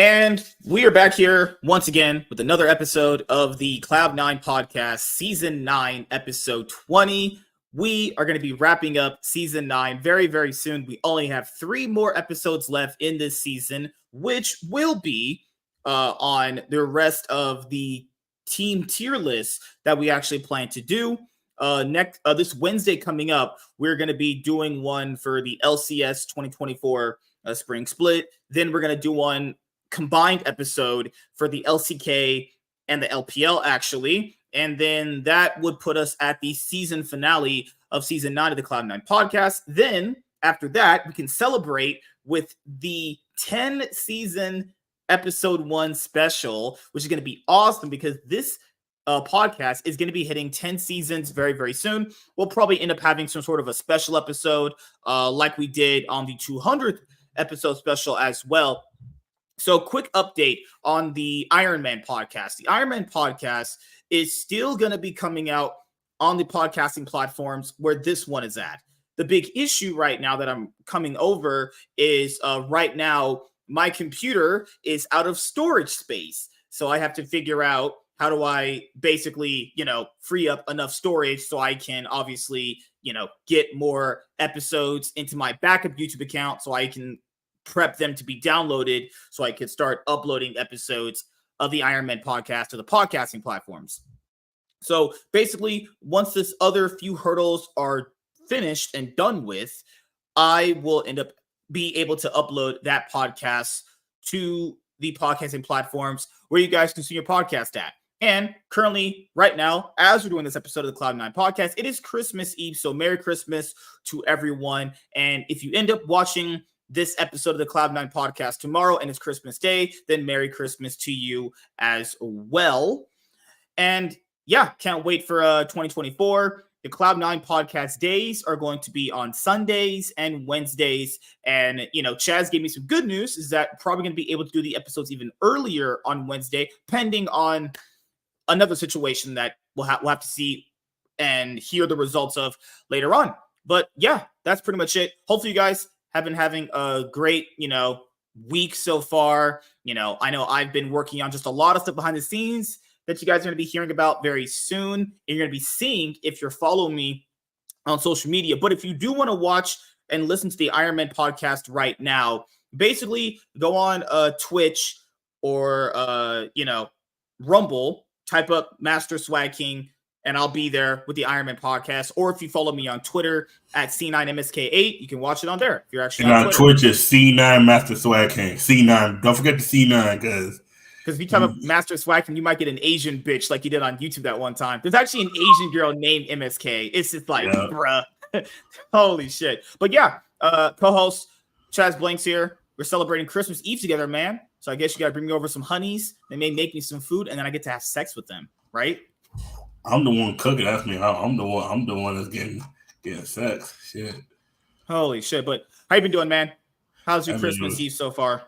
And we are back here once again with another episode of the Cloud9 podcast, season 9, episode 20. We are going to be wrapping up season 9 very, very soon. We only have 3 more episodes left in this season, which will be on the rest of the team tier list that we actually plan to do. This Wednesday coming up, we're going to be doing one for the LCS 2024 spring split. Then we're going to do one combined episode for the LCK and the LPL, actually. And then that would put us at the season finale of season 9 of the Cloud9 podcast. Then after that, we can celebrate with the 10 season episode 1 special, which is going to be awesome because this podcast is going to be hitting 10 seasons very, very soon. We'll probably end up having some sort of a special episode like we did on the 200th episode special as well. So quick update on the Iron Man podcast. The Iron Man podcast is still going to be coming out on the podcasting platforms where this one is at. The big issue right now that I'm coming over is right now my computer is out of storage space. So I have to figure out how do I basically, free up enough storage so I can obviously, get more episodes into my backup YouTube account so I can prep them to be downloaded so I could start uploading episodes of the Iron Man podcast to the podcasting platforms. So basically, once this other few hurdles are finished and done with, I will end up be able to upload that podcast to the podcasting platforms where you guys can see your podcast at. And currently, right now, as we're doing this episode of the Cloud9 podcast, it is Christmas Eve. So Merry Christmas to everyone. And if you end up watching this episode of the Cloud9 podcast tomorrow and it's Christmas Day, then Merry Christmas to you as well. And yeah, can't wait for 2024. The Cloud9 podcast days are going to be on Sundays and Wednesdays. And, Chaz gave me some good news is that probably going to be able to do the episodes even earlier on Wednesday, pending on another situation that we'll have to see and hear the results of later on. But yeah, that's pretty much it. Hopefully you guys have been having a great, week so far. I know I've been working on just a lot of stuff behind the scenes that you guys are going to be hearing about very soon. And you're going to be seeing if you're following me on social media. But if you do want to watch and listen to the Iron Man podcast right now, basically go on Twitch or, Rumble, type up Master Swag King, and I'll be there with the Iron Man podcast. Or if you follow me on Twitter at C9MSK8, you can watch it on there. If you're actually on Twitch, is C9 Master Swag King. C9. Don't forget the C9, because if you type up Master Swag King, you might get an Asian bitch like you did on YouTube that one time. There's actually an Asian girl named MSK. It's just like, bruh. Holy shit. But yeah, co-host Chaz Blanks here. We're celebrating Christmas Eve together, man. So I guess you got to bring me over some honeys. They may make me some food, and then I get to have sex with them, right? I'm the one cooking. That's me. I'm the one that's getting sex. Shit. Holy shit! But how you been doing, man? How's your Christmas Eve so far?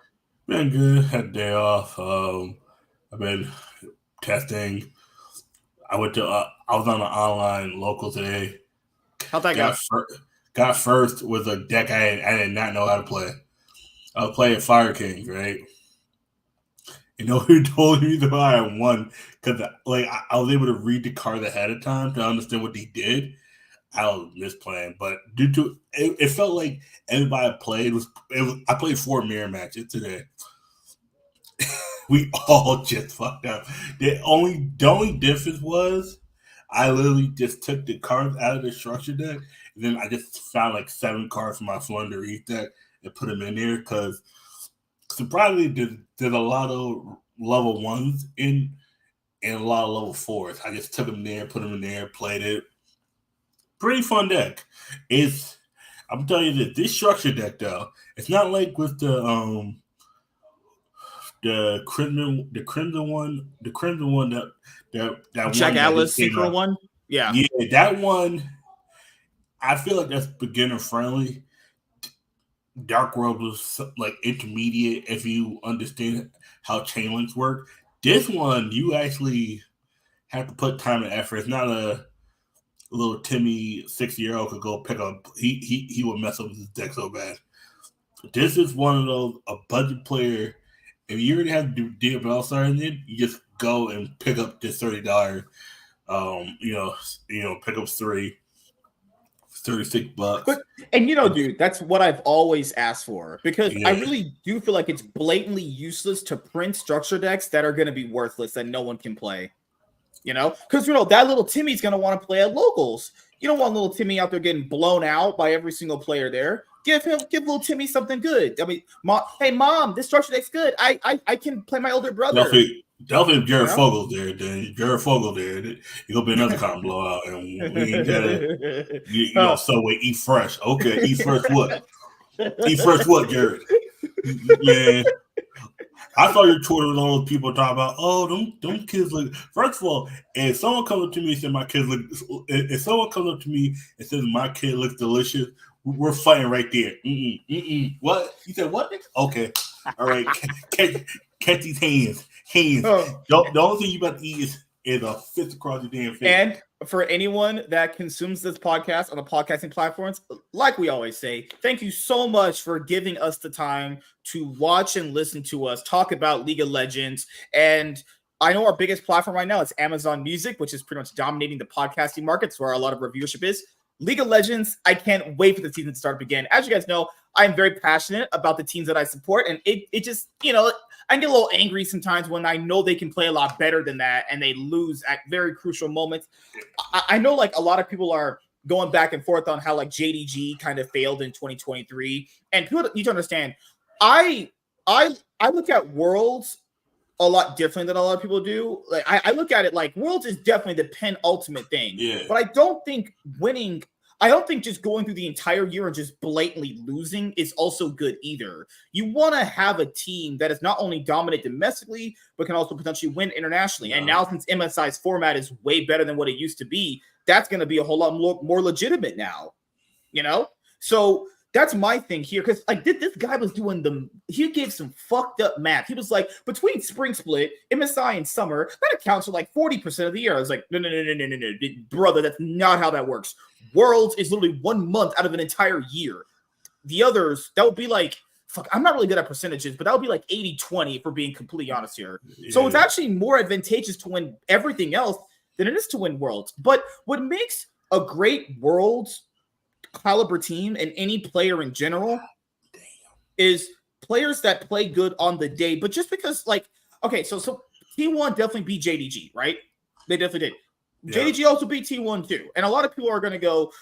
Been good. Had a day off. I've been testing. I was on an online local today. How'd that go? Got first with a deck I did not know how to play. I was playing Fire King, right? Who told me that I won? Because I was able to read the card ahead of time to understand what he did. I was misplaying, but due to it felt like everybody I played I played 4 mirror matches today. We all just fucked up. The only difference was I literally just took the cards out of the structure deck, and then I just found like 7 cards from my Flunder East deck and put them in there because surprisingly, there's a lot of level 1s in and a lot of level 4s. I just took them there, put them in there, played it. Pretty fun deck. I'm telling you this structure deck though, it's not like with the crimson one that Jack one Atlas synchro one. Yeah, that one. I feel like that's beginner friendly. Dark World was like intermediate if you understand how chain links work. This one, you actually have to put time and effort. It's not a little Timmy 6-year-old could go pick up. He would mess up his deck so bad. This is one of those, a budget player if you already have DFL started, you just go and pick up this $30. Pick up $36. And dude, that's what I've always asked for, because I really do feel like it's blatantly useless to print structure decks that are going to be worthless that no one can play. Because that little Timmy's going to want to play at locals. You don't want little Timmy out there getting blown out by every single player there. Give little Timmy something good. I mean, hey mom, this structure deck's good. I can play my older brother. Definitely if Jared Fogle there, then Jared Fogle there, you're gonna be another kind of blowout, and we ain't gotta Subway eat fresh. Okay, eat fresh what? Eat fresh what, Jared? Yeah. I saw your Twitter with all those people talking about, them kids look. First of all, if someone comes up to me and says my kids look, if someone comes up to me and says my kid looks delicious, we're fighting right there. What? You said what? Okay, all right. Catch these hands. The only thing you about to eat is a fist across your damn face. And for anyone that consumes this podcast on the podcasting platforms, like we always say, thank you so much for giving us the time to watch and listen to us talk about League of Legends. And I know our biggest platform right now is Amazon Music, which is pretty much dominating the podcasting markets where a lot of our viewership is. League of Legends, I can't wait for the season to start again. As you guys know, I'm very passionate about the teams that I support, and it just, I get a little angry sometimes when I know they can play a lot better than that and they lose at very crucial moments. I know like a lot of people are going back and forth on how like JDG kind of failed in 2023, and people need to understand, I look at Worlds a lot different than a lot of people do. Like I look at it like Worlds is definitely the penultimate thing, but I don't think winning. I don't think just going through the entire year and just blatantly losing is also good either. You want to have a team that is not only dominant domestically, but can also potentially win internationally. And now since MSI's format is way better than what it used to be, that's going to be a whole lot more legitimate now, So that's my thing here. Because like this guy was doing he gave some fucked up math. He was like, between Spring Split, MSI, and Summer, that accounts for like 40% of the year. I was like, no, brother, that's not how that works. Worlds is literally 1 month out of an entire year. The others, that would be like, I'm not really good at percentages, but that would be like 80-20 if we're being completely honest here. Yeah. So it's actually more advantageous to win everything else than it is to win Worlds. But what makes a great Worlds caliber team and any player in general is players that play good on the day. But just because, like, okay, so T1 definitely beat JDG, right? They definitely did. Yeah. JDG also beat T1 too. And a lot of people are going to go,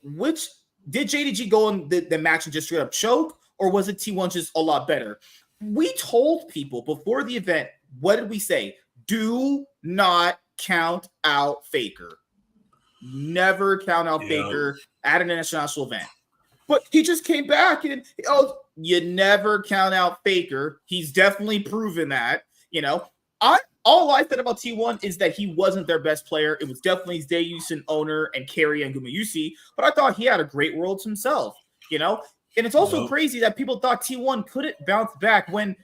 did JDG go in the match and just straight up choke, or was it T1 just a lot better? We told people before the event, what did we say? Do not count out Faker. Never count out Faker at an international event. But he just came back and, you never count out Faker. He's definitely proven that, All I said about T1 is that he wasn't their best player. It was definitely Zayusin, Owner, and Carry and Gumayusi, but I thought he had a great Worlds himself, And it's also crazy that people thought T1 couldn't bounce back when,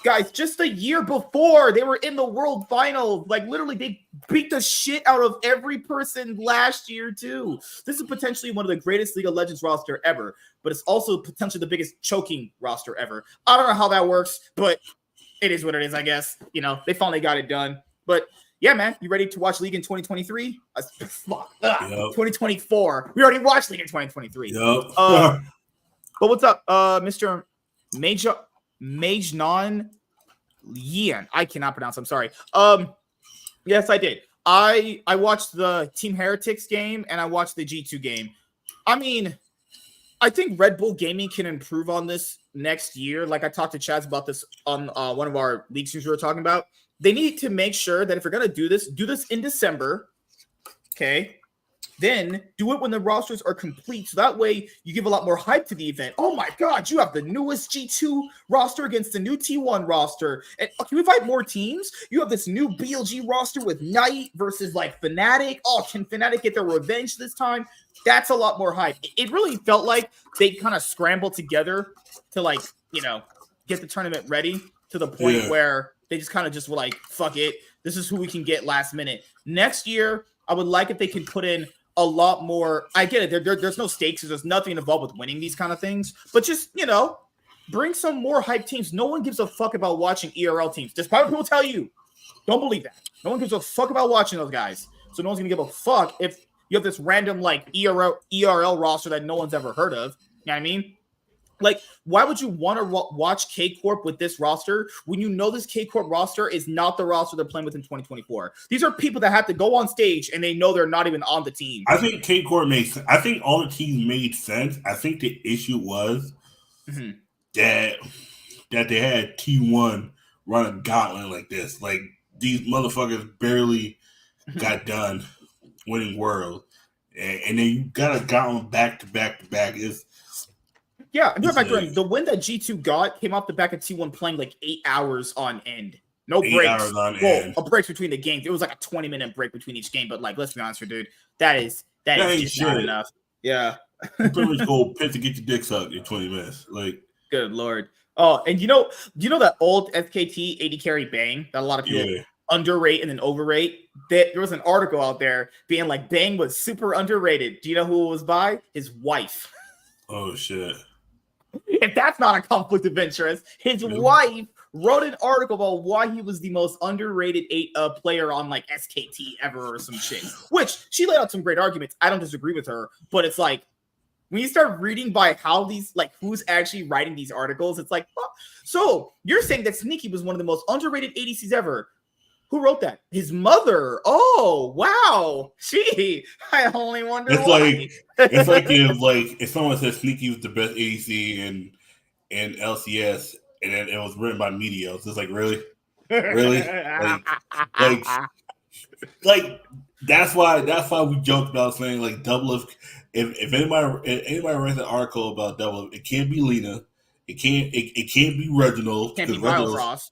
guys, just a year before, they were in the World Finals. Like, literally, they beat the shit out of every person last year, too. This is potentially one of the greatest League of Legends roster ever, but it's also potentially the biggest choking roster ever. I don't know how that works, but it is what it is, I guess. They finally got it done. But yeah, man, you ready to watch League in 2023? 2024. We already watched League in 2023. Yep. But what's up, Mr. Majnon Yan? I cannot pronounce. I'm sorry. Yes, I did. I watched the Team Heretics game and I watched the G2 game. I mean, I think Red Bull Gaming can improve on this next year. Like I talked to Chaz about this on one of our league streams we were talking about. They need to make sure that if you're going to do this in December, okay? Then do it when the rosters are complete. So that way you give a lot more hype to the event. Oh my God, you have the newest G2 roster against the new T1 roster. And can we fight more teams? You have this new BLG roster with Knight versus like Fnatic. Oh, can Fnatic get their revenge this time? That's a lot more hype. It really felt like they kind of scrambled together to get the tournament ready to the point where they just kind of just were like, fuck it. This is who we can get last minute. Next year, I would like if they can put in a lot more. I get it. There's no stakes. There's nothing involved with winning these kind of things. But just, Bring some more hype teams. No one gives a fuck about watching ERL teams. Despite what people tell you. Don't believe that. No one gives a fuck about watching those guys. So no one's going to give a fuck if you have this random like ERL roster that no one's ever heard of. You know what I mean? Like, why would you want to watch K-Corp with this roster when you know this K-Corp roster is not the roster they're playing with in 2024? These are people that have to go on stage and they know they're not even on the team. I think K-Corp makes sense. I think all the teams made sense. I think the issue was that they had T1 run a gauntlet like this. Like, these motherfuckers barely got done winning World. And then you got a gauntlet back to back to back. Yeah, and the win that G2 got came off the back of T1 playing like 8 hours on end. No breaks. A break between the games. It was like a 20-minute break between each game. But like, let's be honest here, dude. That is just not enough. Yeah. You pretty much go pit to get your dick sucked in 20 minutes. Like, good lord. Oh, and you know that old FKT 80 carry Bang that a lot of people underrate and then overrate? There was an article out there being like Bang was super underrated. Do you know who it was by? His wife. Oh shit. If that's not a conflict of interest, his wife wrote an article about why he was the most underrated player on like SKT ever or some shit, which she laid out some great arguments. I don't disagree with her, but it's like when you start reading by how these, like who's actually writing these articles, it's like, oh, so you're saying that Sneaky was one of the most underrated ADCs ever. Who wrote that? His mother. Oh, wow. I only wonder why. It's like if someone said Sneaky was the best ADC in LCS, and then it was written by Meteos. It's like, really? Really? like that's why we joked about saying like double if anybody writes an article about double, it can't be Lena. It can't be Reginald. Can't be Biofrost.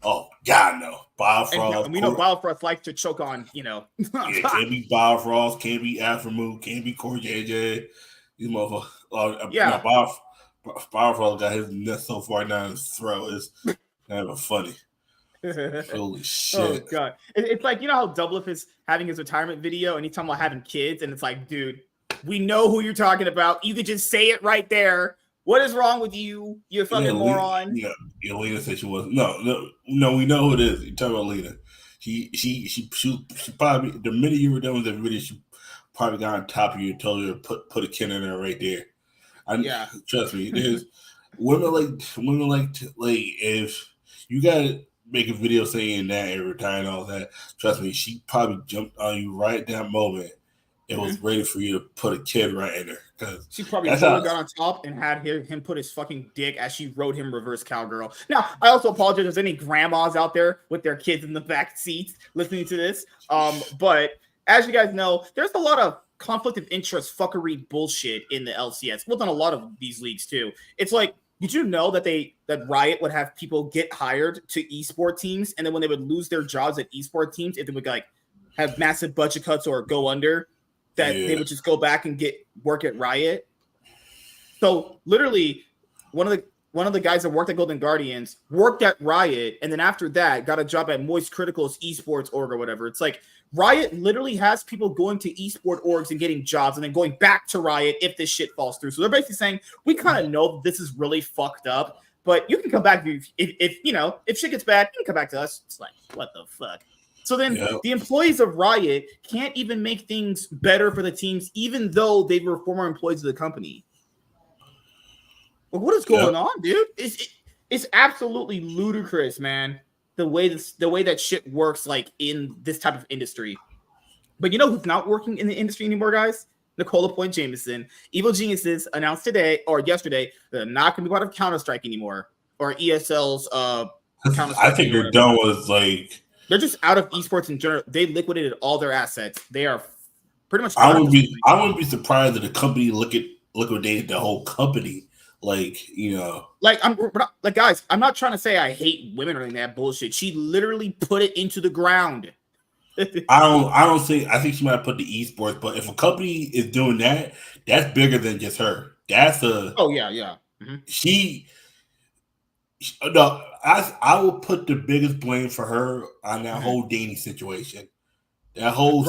Oh God, no! Biofrost. And we know Biofrost likes to choke on, yeah, can't be Biofrost, can't be Aftermoon, can't be Core JJ. These motherfuckers. Biofrost got his neck so far down his throat. It's kind of funny. Holy shit! Oh God! It's like, you know how Doublelift is having his retirement video and he's talking about having kids, and it's like, dude, we know who you're talking about. You could just say it right there. What is wrong with you? You fucking moron. Lena said she wasn't. No, we know who it is. You're talking about Lena. She probably, the minute you were done with the video, she probably got on top of you and told you to put a kid in there right there. Trust me. There's women like if you gotta make a video saying that and retire and all that. Trust me, she probably jumped on you right at that moment. It was ready for you to put a kid right in there. Because she probably got on top and had him put his fucking dick as she rode him reverse cowgirl. Now, I also apologize if there's any grandmas out there with their kids in the back seats listening to this. But as you guys know, there's a lot of conflict of interest fuckery bullshit in the LCS. Well, on a lot of these leagues too. It's like, did you know that Riot would have people get hired to esports teams, and then when they would lose their jobs at esports teams, if they would like have massive budget cuts or go under, that they would just go back and get work at Riot? So literally, one of the guys that worked at Golden Guardians worked at Riot, and then after that got a job at Moist Critical's esports org or whatever. It's like Riot literally has people going to esport orgs and getting jobs and then going back to Riot if this shit falls through. So they're basically saying, we kind of know this is really fucked up, but you can come back if shit gets bad, you can come back to us. It's like, what the fuck? So then the employees of Riot can't even make things better for the teams, even though they were former employees of the company. Like, what is going on, dude? It's absolutely ludicrous, man. The way that shit works, like in this type of industry. But you know who's not working in the industry anymore, guys? Nicola Point Jameson. Evil Geniuses announced today or yesterday they're not going to be part of Counter-Strike anymore, or ESL's Counter-Strike. I think they're done with like. They're just out of esports in general. They liquidated all their assets. They are pretty much. I wouldn't be surprised if the company liquidated the whole company. Like, guys, I'm not trying to say I hate women or anything that bullshit. She literally put it into the ground. I think she might have put the esports, but if a company is doing that, that's bigger than just her. That's a. Oh yeah. Mm-hmm. I will put the biggest blame for her on that whole dating situation. That whole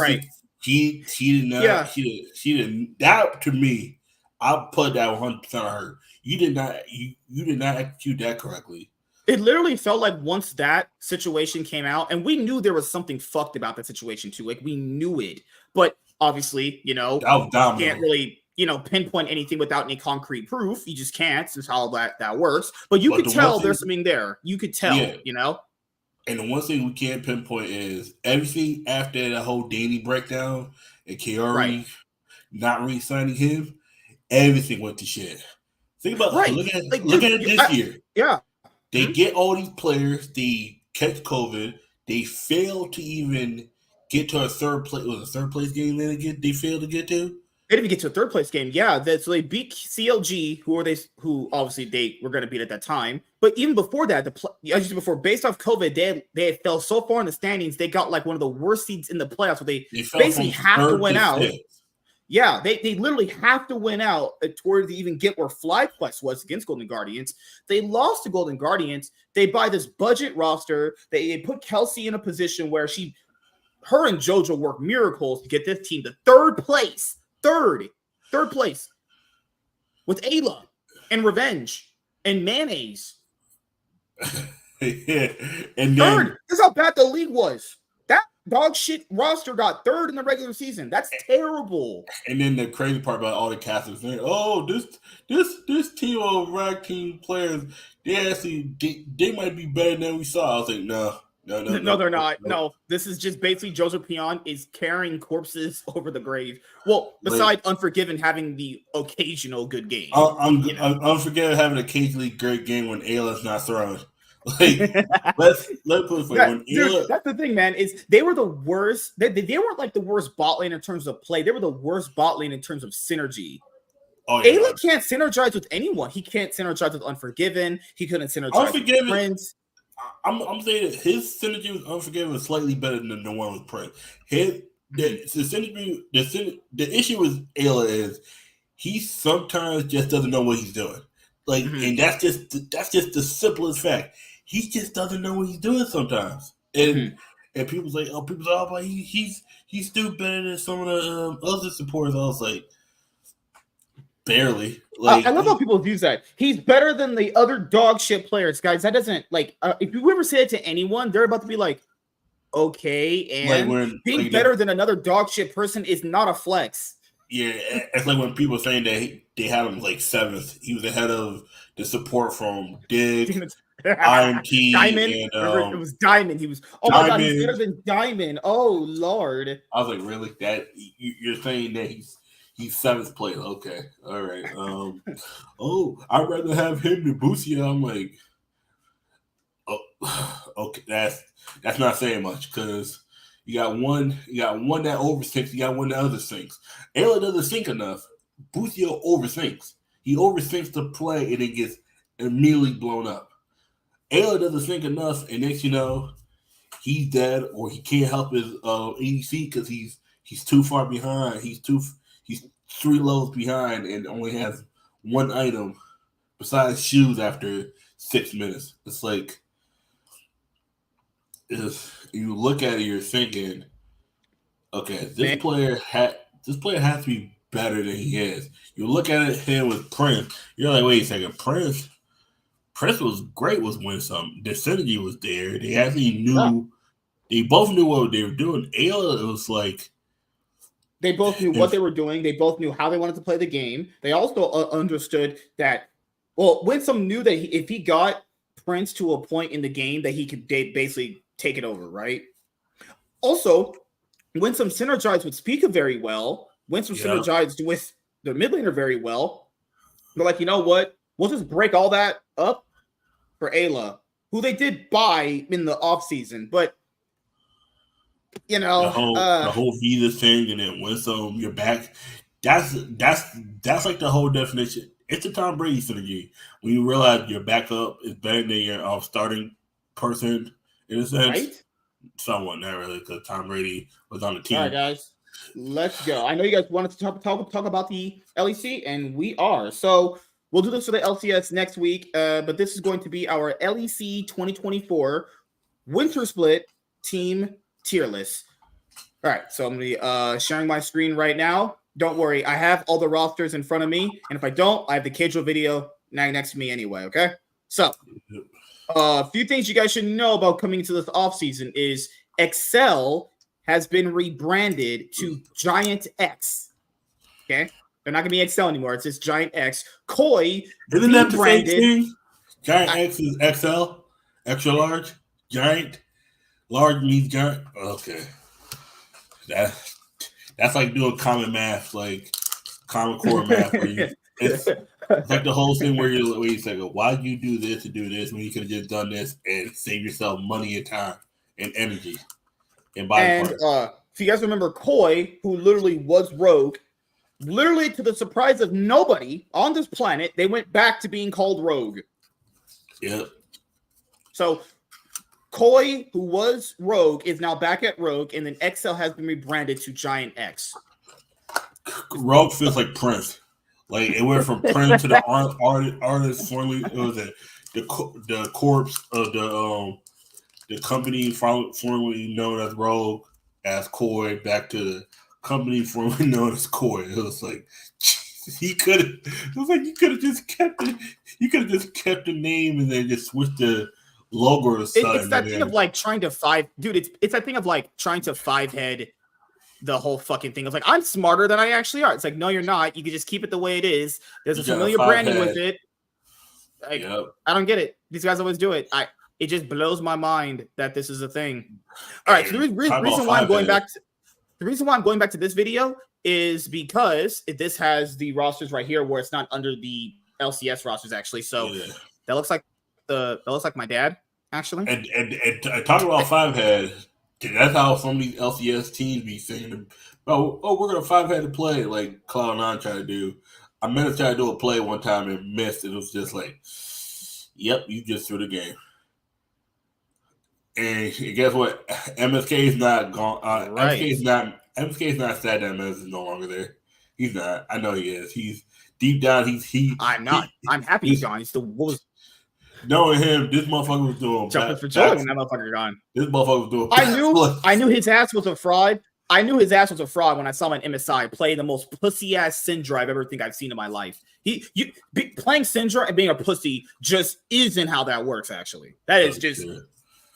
she did not. Yeah. She didn't. That to me, I put that 100% on her. You did not execute that correctly. It literally felt like once that situation came out, and we knew there was something fucked about that situation too. Like we knew it, but obviously, you know, That was you can't domino. really, you know, pinpoint anything without any concrete proof. You just can't. Since how that works. But you But could the one tell thing, there's something there. You could tell, yeah, you know. and the one thing we can't pinpoint is everything after the whole Danny breakdown and Right. Kiori not re-signing him. Everything went to shit. Think about Right. Like, look at dude, it this year. yeah. They get all these players. They catch COVID. They fail to even get to a third place. Was a third place game they failed to get to? They didn't even get to a third place game. Yeah, so they beat CLG, who obviously they were going to beat at that time. But even before that, based off COVID, they fell so far in the standings, they got like one of the worst seeds in the playoffs. Where they fell basically from have to third win to out. fifth. Yeah, they literally have to win out in order to even get where FlyQuest was against Golden Guardians. They lost to Golden Guardians. They buy this budget roster. They put Kelsey in a position where her and JoJo work miracles to get this team to third place. Third place with Ayla and Revenge and Mayonnaise. Yeah. And then Third. This is how bad the league was. That dog shit roster got third in the regular season. That's terrible. And then the crazy part about all the casters saying, "Oh, this team of rag team players, they might be better than we saw." I was like, no, they're not. No, this is just basically Joseph Pion is carrying corpses over the grave. Well, besides Unforgiven having the occasional good game. Unforgiven having an occasionally great game when Ayla's not throwing. Like, let's put it for when dude, that's the thing, man. Is they were the worst. They weren't like the worst bot lane in terms of play. They were the worst bot lane in terms of synergy. Oh, yeah, Ayla can't synergize with anyone. He can't synergize with Unforgiven. He couldn't synergize with Prince. I'm saying that his synergy with Unforgiven was slightly better than the one with Prince. The issue with Ayla is he sometimes just doesn't know what he's doing. Like, and that's just the simplest fact. He just doesn't know what he's doing sometimes. And people's like, but he's still better than some of the other supporters. I was like, barely. Like, I love how people use that. He's better than the other dog shit players, guys. That doesn't like if you ever say it to anyone, they're about to be like, okay, and being better than another dog shit person is not a flex. Yeah, it's like when people saying that they had him like seventh. He was ahead of the support from Dig, IMT, Diamond. And, remember, it was Diamond. He was my god, he's better than Diamond. Oh Lord. I was like, really? That you're saying that he's seventh place? Okay, all right. I'd rather have him than Boosie. I'm like, oh, okay, that's not saying much because you got one that overthinks, you got one that underthinks. Ayla doesn't think enough. Boosie overthinks. He overthinks the play and it gets immediately blown up. Ayla doesn't think enough, and next you know, he's dead or he can't help his ADC because he's too far behind. He's 3 levels behind and only has one item besides shoes after 6 minutes. It's like, if you look at it, you're thinking, okay, this player has to be better than he is. You look at him with Prince, you're like, wait a second, Prince was great with Winsome. The synergy was there. They actually knew, they both knew what they were doing. Ayla, it was like, they both knew what they were doing. They both knew how they wanted to play the game. They also understood that, well, Winsome knew that if he got Prince to a point in the game that he could basically take it over, right? Also, Winsome synergized with Spica very well. Winsome synergized with the mid laner very well. They're like, you know what? We'll just break all that up for Ayla, who they did buy in the offseason. But, you know, the whole Visa thing and then Winsome, you're back. That's like the whole definition. It's a Tom Brady synergy. When you realize your backup is better than your starting person, in a sense. Right? Somewhat, not really, because Tom Brady was on the team. All right, guys, let's go. I know you guys wanted to talk about the LEC, and we are. So we'll do this for the LCS next week, but this is going to be our LEC 2024 Winter Split Team Tier List. All right, so I'm going to be sharing my screen right now. Don't worry, I have all the rosters in front of me, and if I don't, I have the casual video next to me anyway, okay? So, a few things you guys should know about coming into this offseason is Excel has been rebranded to Giant X, okay? They're not going to be Excel anymore. It's just Giant X. Koi Isn't that the same rebranded. thing? Giant X is XL, extra large. Giant, large means giant. Okay, that's like doing common math, like common core math. Where it's like the whole thing where you say, "Why did you do this to do this when you could have just done this and save yourself money and time and energy and body parts?" If you guys remember Koi, who literally was Rogue. Literally, to the surprise of nobody on this planet, they went back to being called Rogue. Yep. So, Koi, who was Rogue, is now back at Rogue, and then XL has been rebranded to Giant X. Rogue feels like Prince. Like, it went from Prince to the artist formerly. It was the corpse of the company formerly known as Rogue, as Koi, back to the company formerly known as Koi. It was like you could have just kept it. You could have just kept the name and then just switched the logo or something. It's that thing of like trying to it's that thing of like trying to five-head the whole fucking thing of like, I'm smarter than I actually are. It's like, no, you're not. You can just keep it the way it is. There's a familiar branding with it. Like, yep. I don't get it. These guys always do it. It just blows my mind that this is a thing. All right, so the reason why I'm going back to the reason why I'm going back to this video is because this has the rosters right here where it's not under the LCS rosters actually. So that looks like my dad actually. And talking about five head, that's how some of these LCS teams be saying, "Oh, we're gonna five head to play," like Cloud9 tried to do. I meant to try to do a play one time and missed. It was just like, "Yep, you just threw the game." And guess what? MSK is not gone. Right. MSK is not sad that Mez is no longer there. He's not. I know he is. He's deep down. I'm not. I'm happy he's gone. He's still was. Knowing him, this motherfucker was doing jumping for joy when that motherfucker gone. This motherfucker was doing. I knew his ass was a fraud. I knew his ass was a fraud when I saw him in MSI play the most pussy ass Syndra I've seen in my life. Playing Syndra and being a pussy just isn't how that works. Actually, that is just.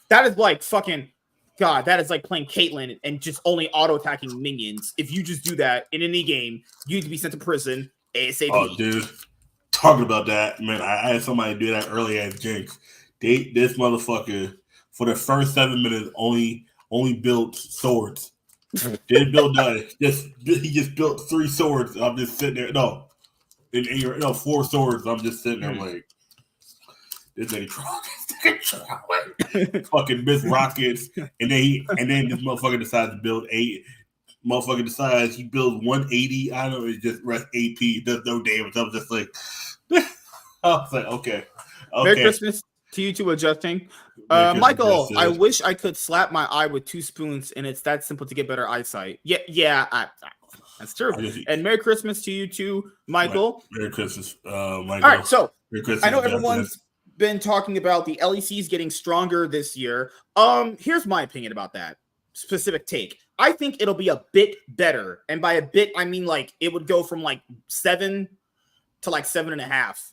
That is like fucking God. That is like playing Caitlyn and just only auto attacking minions. If you just do that in any game, you need to be sent to prison ASAP. Oh, dude, talking about that, man. I had somebody do that earlier at Jinx. This motherfucker for the first 7 minutes only built swords. Didn't build nothing. He just built 3 swords. I'm just sitting there. No, 4 swords. I'm just sitting there like. This nigga fucking miss rockets, and then this motherfucker decides to build 8. Motherfucker decides he builds 180. I don't know, it's just rest AP, does no damage. I was just like, I was like, okay. Merry Christmas to you two adjusting. Michael, I wish I could slap my eye with 2 spoons, and it's that simple to get better eyesight. Yeah, that's true. And Merry Christmas to you too, Michael. Merry Christmas, Michael. All right, so I know everyone's been talking about the LECs getting stronger this year. Here's my opinion about that specific take. I think it'll be a bit better, and by a bit I mean like it would go from like 7 to like 7.5.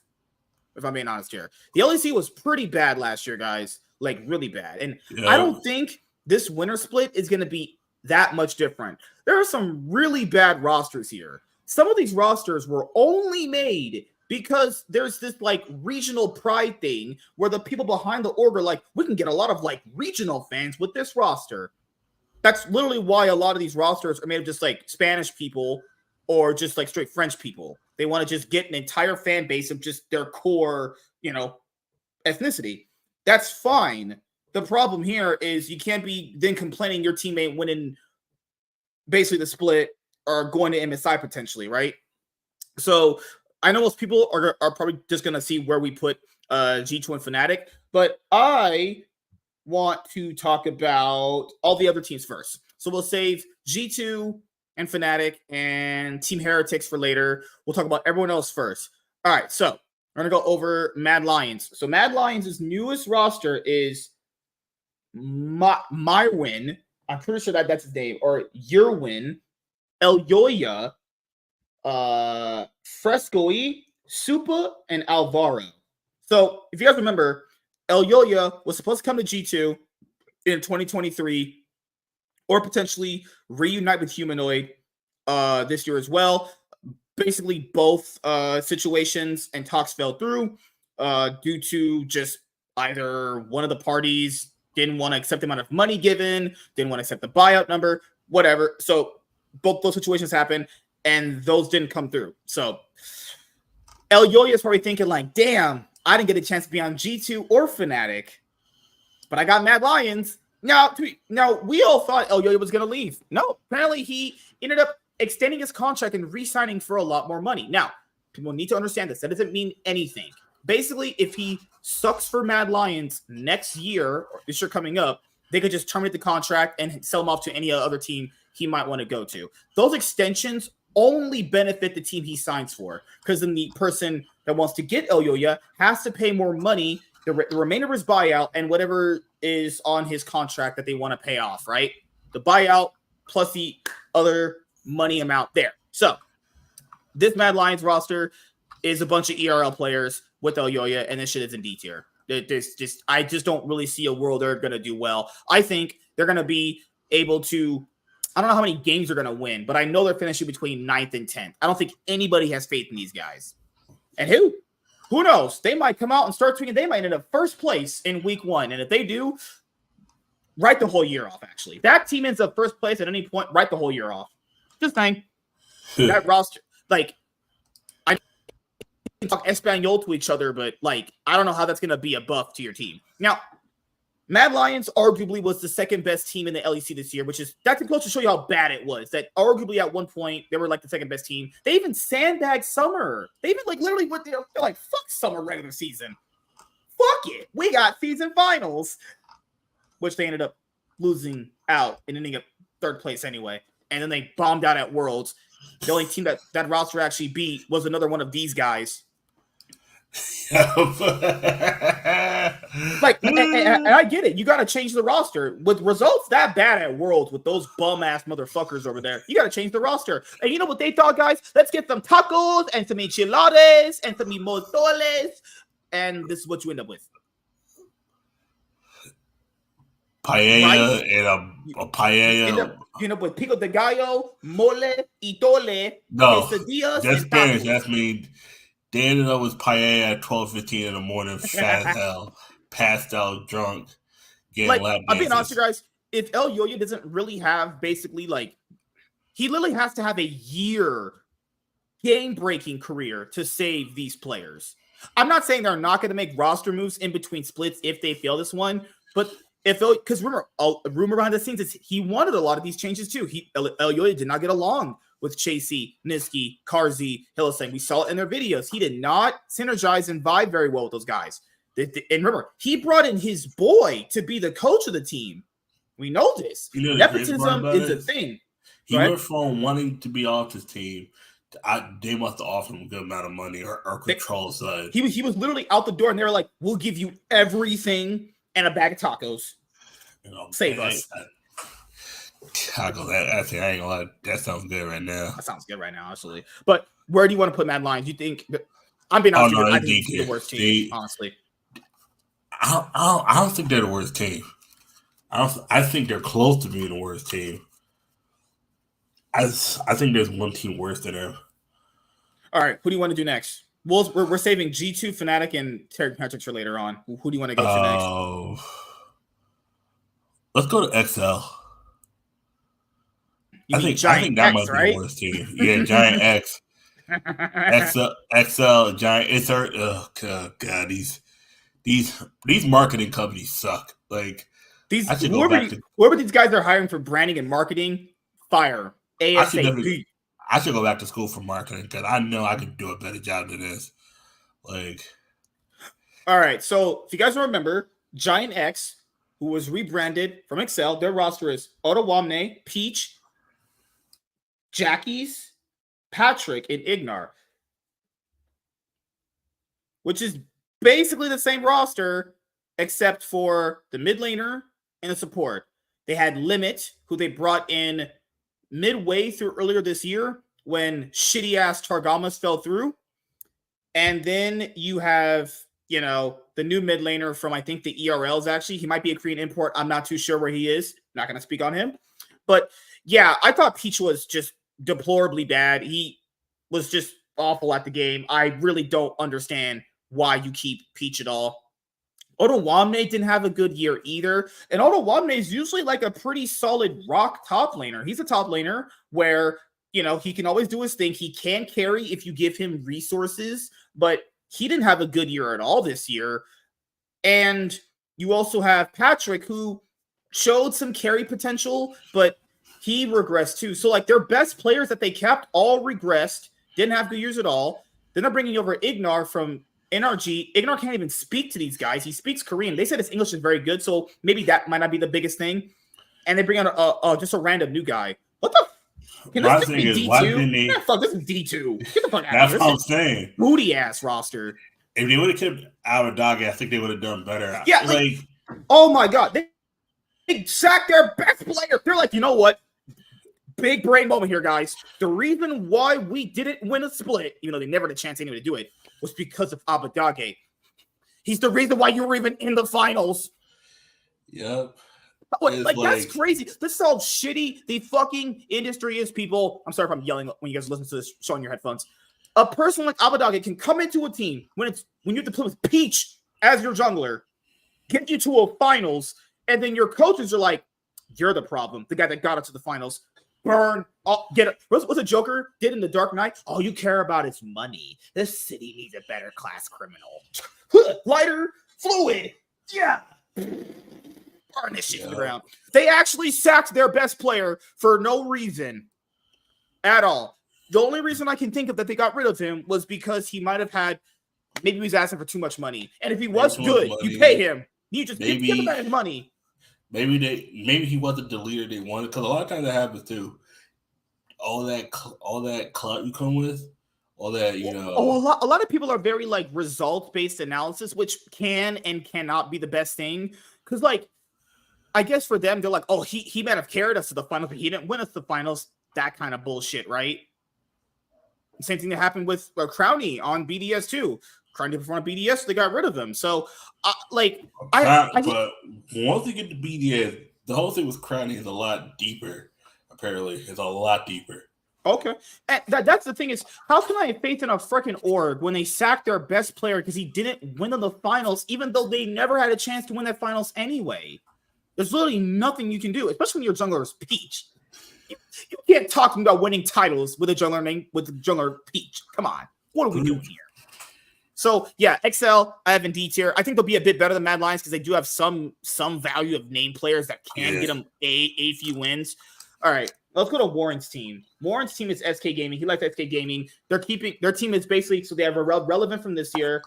If I'm being honest here, the LEC was pretty bad last year, guys. Like really bad, and I don't think this winter split is going to be that much different. There are some really bad rosters here. Some of these rosters were only made because there's this like regional pride thing where the people behind the org are like, we can get a lot of like regional fans with this roster. That's literally why a lot of these rosters are made of just like Spanish people or just like straight French people. They want to just get an entire fan base of just their core, ethnicity. That's fine. The problem here is you can't be then complaining your teammate winning basically the split or going to MSI potentially, right? So I know most people are probably just going to see where we put G2 and Fnatic, but I want to talk about all the other teams first. So we'll save G2 and Fnatic and Team Heretics for later. We'll talk about everyone else first. All right, so we're going to go over Mad Lions. So Mad Lions' newest roster is Mywin. I'm pretty sure that's his name. Or Yerwin, Elyoya, Frescoe, Supa, and Alvaro. So if you guys remember, El Yoya was supposed to come to G2 in 2023 or potentially reunite with Humanoid this year as well. Basically, both situations and talks fell through due to just either one of the parties didn't want to accept the amount of money given, didn't want to accept the buyout number, whatever. So both those situations happened, and those didn't come through. So El Yoya is probably thinking like, damn, I didn't get a chance to be on G2 or Fnatic, but I got Mad Lions. Now, we all thought El Yoya was going to leave. No, apparently he ended up extending his contract and re-signing for a lot more money. Now, people need to understand this. That doesn't mean anything. Basically, if he sucks for Mad Lions next year, or this year coming up, they could just terminate the contract and sell him off to any other team he might want to go to. Those extensions only benefit the team he signs for, because then the person that wants to get El Yoya has to pay more money, the remainder of his buyout, and whatever is on his contract that they want to pay off, right? The buyout plus the other money amount there. So this Mad Lions roster is a bunch of ERL players with El Yoya, and this shit is in D tier. I just don't really see a world they're going to do well. I think they're going to be able to, I don't know how many games they're going to win, but I know they're finishing between 9th and 10th. I don't think anybody has faith in these guys. And who knows? They might come out and start swinging. They might end up first place in week 1. And if they do, write the whole year off, actually. If that team ends up first place at any point, write the whole year off. Just saying. That roster, like, I can talk Espanol to each other, but, like, I don't know how that's going to be a buff to your team. Now, Mad Lions arguably was the second best team in the LEC this year, that can close to show you how bad it was. That arguably at one point they were like the second best team. They even sandbagged Summer. They even like literally went there. They're like, fuck Summer regular season. Fuck it. We got season finals, which they ended up losing out and ending up third place anyway. And then they bombed out at Worlds. The only team that roster actually beat was another one of these guys. Like, and I get it. You got to change the roster. With results that bad at Worlds with those bum-ass motherfuckers over there, you got to change the roster. And you know what they thought, guys? Let's get some tacos and some enchiladas and some mimotoles. And this is what you end up with. Paella, right? And a paella. You end up with pico de gallo, mole, y tole, no, quesadillas, that's and Spanish. tacos. That's me. They ended up with paella at 12:15 in the morning, fat as hell, passed out, drunk, getting lap dances. I'm being honest with you guys. If El Yoya doesn't really have basically like, he literally has to have a year game-breaking career to save these players. I'm not saying they're not going to make roster moves in between splits if they fail this one, but because remember, a rumor behind the scenes is he wanted a lot of these changes too. El Yoya did not get along with Chasey, Niski, Karzi, Hillesang. We saw it in their videos. He did not synergize and vibe very well with those guys. And remember, he brought in his boy to be the coach of the team. We know this. Nepotism is a thing. He went from wanting to be off his team. They must have offered him a good amount of money or control side. He was literally out the door, and they were like, "We'll give you everything and a bag of tacos. Save us." Tacos. I ain't gonna lie. That sounds good right now. That sounds good right now, absolutely. But where do you want to put Mad Lions? You think? I'm being honest. I think it's the worst team. Honestly, I don't think they're the worst team. I think they're close to being the worst team. I think there's one team worse than them. All right, who do you want to do next? We're saving G2, Fnatic, and Terry Patrick for later on. Who do you want to go to next? Let's go to XL. I think that might be the worst team. Yeah, Giant X. XL, Giant. It's our. Oh god, these marketing companies suck. Like whoever these guys are hiring for branding and marketing, fire ASAP. I should go back to school for marketing because I know I could do a better job than this. Like, all right. So if you guys remember, Giant X, who was rebranded from Excel, their roster is Otawamne, Peach, Jackie's, Patrick, and Ignar, which is basically the same roster except for the mid laner and the support. They had Limit, who they brought in midway through earlier this year, when shitty ass Targamas fell through. And then you have, the new mid laner from, I think, the ERLs, actually. He might be a Korean import. I'm not too sure where he is. Not going to speak on him. But, yeah, I thought Peach was just deplorably bad. He was just awful at the game. I really don't understand why you keep Peach at all. Otawamne didn't have a good year either. And Otawamne is usually like a pretty solid rock top laner. He's a top laner where, he can always do his thing. He can carry if you give him resources, but he didn't have a good year at all this year. And you also have Patrick, who showed some carry potential, but he regressed too. So, like, their best players that they kept all regressed, didn't have good years at all. Then they're bringing over Ignar from NRG. Ignar can't even speak to these guys. He speaks Korean. They said his English is very good, so maybe that might not be the biggest thing. And they bring out just a random new guy. What the? Can this be D2? Fuck, this is D2. Get the fuck out of here. That's what I'm saying. Booty ass roster. If they would have kept Aradage, I think they would have done better. Yeah, like oh my god, they sacked their best player. They're like, you know what? Big brain moment here, guys. The reason why we didn't win a split, even though they never had a chance anyway to do it, was because of Abadage. He's the reason why you were even in the finals. Yep. Like, that's crazy. This is how shitty the fucking industry is, people. I'm sorry if I'm yelling when you guys listen to this show on your headphones. A person like Abadage can come into a team when you have to play with Peach as your jungler, get you to a finals, and then your coaches are like, you're the problem. The guy that got us to the finals. Burn. Get it. What's a Joker did in The Dark Knight? All you care about is money. This city needs a better class criminal. Lighter, fluid. Yeah. Burn this shit to the ground. They actually sacked their best player for no reason at all. The only reason I can think of that they got rid of him was because he might have had, maybe he was asking for too much money. And if he was good, you pay him. You just give him that money. Maybe he wasn't the leader they wanted, because a lot of times that happens too. All that clout you come with, all that, Oh, a lot of people are very like result-based analysis, which can and cannot be the best thing. Because like, I guess for them, they're like, oh, he might have carried us to the finals, but he didn't win us the finals. That kind of bullshit, right? Same thing that happened with Crowny on BDS too. Crowny performed on BDS, they got rid of him. So, but once you get to BDS, the whole thing with Crowny is a lot deeper. Apparently, it's a lot deeper. Okay, and that's the thing is, how can I have faith in a freaking org when they sacked their best player because he didn't win in the finals, even though they never had a chance to win that finals anyway? There's literally nothing you can do, especially when your jungler is Peach. You can't talk about winning titles with a jungler Peach. Come on, what are we doing here? So yeah, XL, I have in D tier. I think they'll be a bit better than Mad Lions because they do have some value of name players that can get them a few wins. All right, let's go to Warren's team. Warren's team is SK Gaming. He likes SK Gaming. They're keeping their team is basically, so they have a relevant from this year.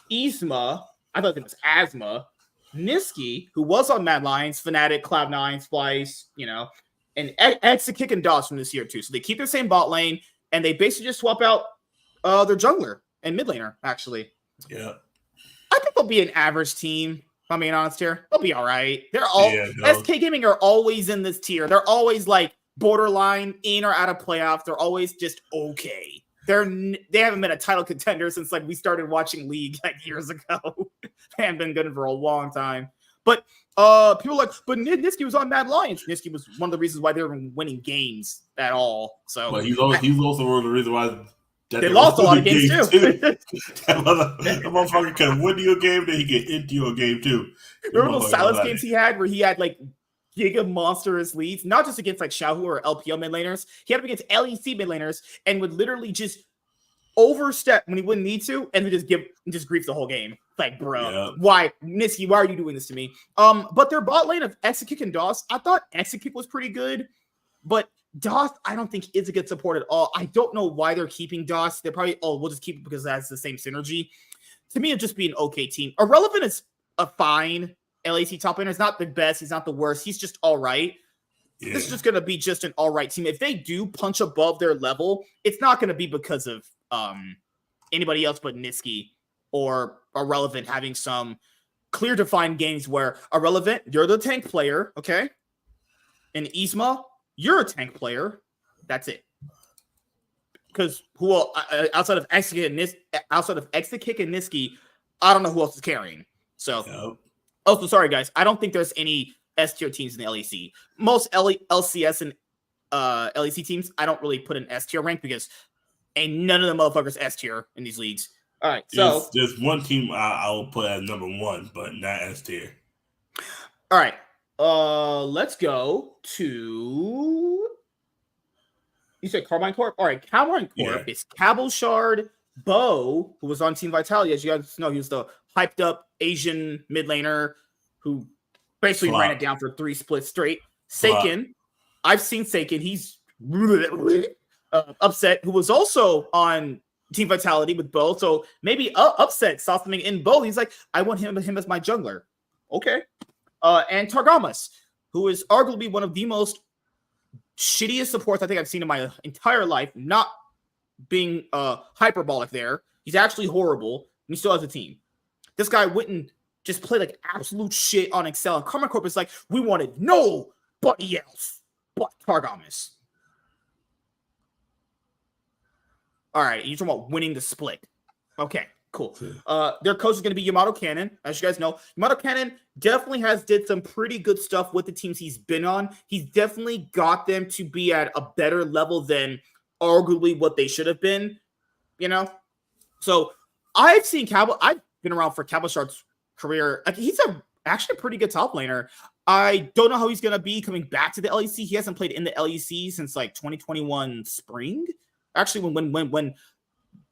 Isma, I thought it was Asma. Niski, who was on Mad Lions, Fnatic, Cloud9, Splice, and Exekick and DOS from this year too. So they keep the same bot lane, and they basically just swap out their jungler and mid laner, actually. Yeah. I think they'll be an average team, if I'm being honest here. They'll be all right. They're all SK Gaming are always in this tier. They're always like borderline in or out of playoffs. They're always just okay. They haven't been a title contender since like we started watching League like years ago. They haven't been good for a long time. But people are like, but Niski was on Mad Lions. Niski was one of the reasons why they were winning games at all. So, but he's also one of the reasons why they lost a lot of games too. That motherfucker can win you a game, then he can end you a game too. Remember those silence games he had where he had like giga monstrous leads, not just against like Xiaohu or LPL mid laners. He had them against LEC mid laners and would literally just overstep when he wouldn't need to, and then just grief the whole game. Like, bro, why, Niski? Why are you doing this to me? But their bot lane of Exekick and DOS, I thought Exekick was pretty good, but DOS, I don't think is a good support at all. I don't know why they're keeping DOS. They're probably, we'll just keep it because that's the same synergy. To me, it'd just be an okay team. Irrelevant is a fine LAC top laner. It's not the best. He's not the worst. He's just all right. Yeah. This is just going to be just an all right team. If they do punch above their level, it's not going to be because of anybody else but Niski or Irrelevant having some clear defined games where Irrelevant, you're the tank player, okay? And Isma, you're a tank player. That's it. because outside of Exekick and Niski, I don't know who else is carrying. So, also sorry guys, I don't think there's any S tier teams in the LEC. Most LCS and LEC teams, I don't really put an S tier rank because ain't none of the motherfuckers S tier in these leagues. All right, so there's one team I will put as number 1, but not S tier. All right, let's go to. You said Carmine Corp? All right, Carmine Corp is Cabochard, Bo, who was on Team Vitality. As you guys know, he was the hyped up Asian mid laner who basically ran it down for 3 splits straight. Seiken, I've seen Seiken. He's Upset, who was also on Team Vitality with Bo. So maybe Upset saw something in Bo. He's like, I want him as my jungler. Okay. And Targamas, who is arguably one of the most shittiest supports I think I've seen in my entire life, not being hyperbolic there. He's actually horrible, and he still has a team. This guy wouldn't just play like absolute shit on Excel. And Carmine Corp is like, we wanted nobody else but Targamas. All right, you're talking about winning the split. Okay, cool. Their coach is going to be Yamato Cannon. As you guys know, Yamato Cannon definitely did some pretty good stuff with the teams he's been on. He's definitely got them to be at a better level than arguably what they should have been, you know? So I've been around for Cabochard's career. He's actually a pretty good top laner. I don't know how he's going to be coming back to the LEC. He hasn't played in the LEC since like 2021 spring. Actually, when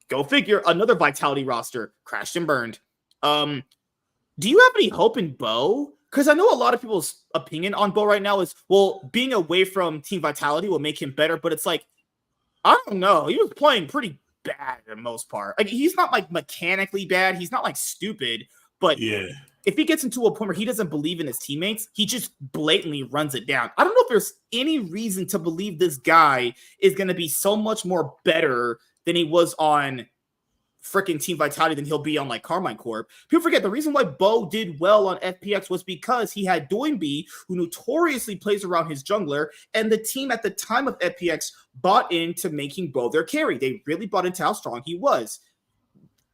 go figure, another Vitality roster crashed and burned. Do you have any hope in Bo? Because I know a lot of people's opinion on Bo right now is, well, being away from Team Vitality will make him better, but it's like, I don't know. He was playing pretty bad for the most part. Like, he's not like mechanically bad. He's not like stupid, but if he gets into a point where he doesn't believe in his teammates, he just blatantly runs it down. I don't know if there's any reason to believe this guy is going to be so much more better than he was on freaking Team Vitality than he'll be on like Carmine Corp. People forget the reason why Bo did well on FPX was because he had Doinby, who notoriously plays around his jungler, and the team at the time of FPX bought into making Bo their carry. They really bought into how strong he was.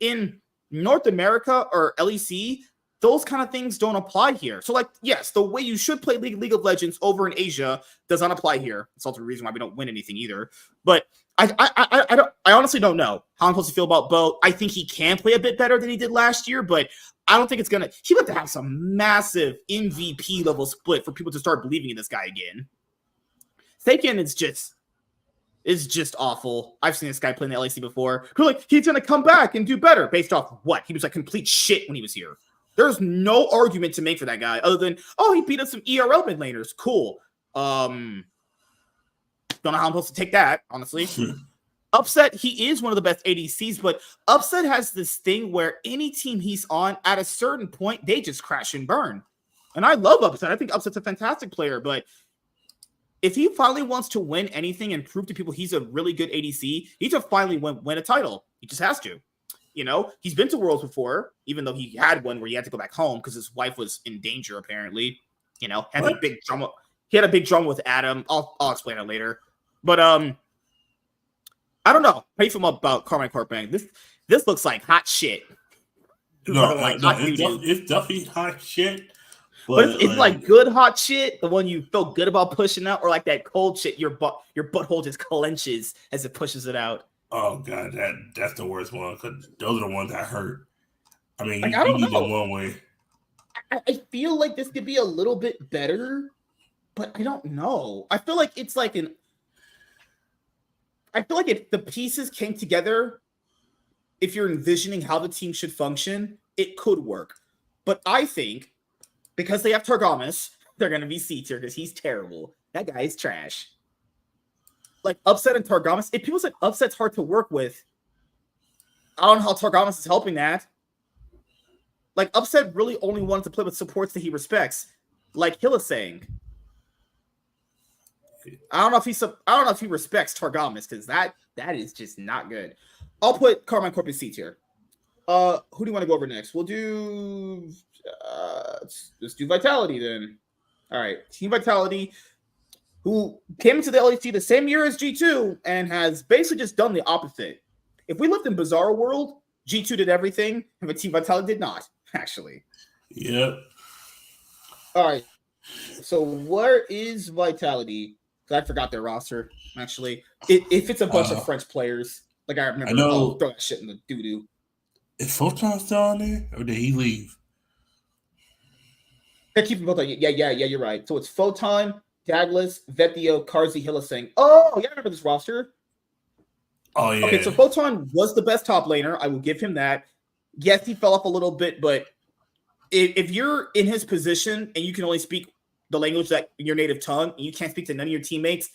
In North America or LEC, those kind of things don't apply here. So, like, yes, the way you should play League of Legends over in Asia does not apply here. It's also the reason why we don't win anything either. But I honestly don't know how I'm supposed to feel about Bo. I think he can play a bit better than he did last year, but I don't think it's gonna. He would have to have some massive MVP level split for people to start believing in this guy again. Seiken is just awful. I've seen this guy play in the LEC before. Who like he's gonna come back and do better based off what he was like complete shit when he was here. There's no argument to make for that guy other than, oh, he beat up some ERL mid laners. Cool. Don't know how I'm supposed to take that, honestly. Upset, he is one of the best ADCs, but Upset has this thing where any team he's on, at a certain point, they just crash and burn. And I love Upset. I think Upset's a fantastic player, but if he finally wants to win anything and prove to people he's a really good ADC, he needs to finally win a title. He just has to. You know, he's been to Worlds before, even though he had one where he had to go back home because his wife was in danger, apparently. You know, had a big drama. He had a big drama with Adam. I'll explain it later. But I don't know. How do you feel about Carmine Corp? This looks like hot shit. It's definitely hot shit. But it's like good hot shit, the one you feel good about pushing out, or like that cold shit your butthole just clenches as it pushes it out. Oh god, that's the worst one because those are the ones that hurt. I mean, like, you need them one way. I feel like this could be a little bit better, but I don't know. I feel like it's like I feel like if the pieces came together, if you're envisioning how the team should function, it could work. But I think because they have Targamas, they're gonna be C tier because he's terrible. That guy is trash. Like Upset and Targamas, if people say Upset's hard to work with, I don't know how Targamas is helping that. Like Upset really only wanted to play with supports that he respects, like Hylissang. I don't know if he respects Targamas because that is just not good. I'll put Carmine Corp in C tier. Who do you want to go over next? We'll do let's do Vitality then. All right, Team Vitality. who came into the LEC the same year as G2 and has basically just done the opposite. If we lived in Bizarro World, G2 did everything, and Team Vitality did not, actually. Yep. All right. So where is Vitality? I forgot their roster, actually. If it's a bunch of French players, like I remember, throw that shit in the doo-doo. Is Photon still on there, or did he leave? They keep them both on. Yeah, you're right. So it's Photon, Douglas, Vetio, Karzi, Hillisang. Oh, yeah, I remember this roster. Oh, yeah. Okay, so Photon was the best top laner. I will give him that. Yes, he fell off a little bit, but if you're in his position and you can only speak the language that your native tongue, and you can't speak to none of your teammates,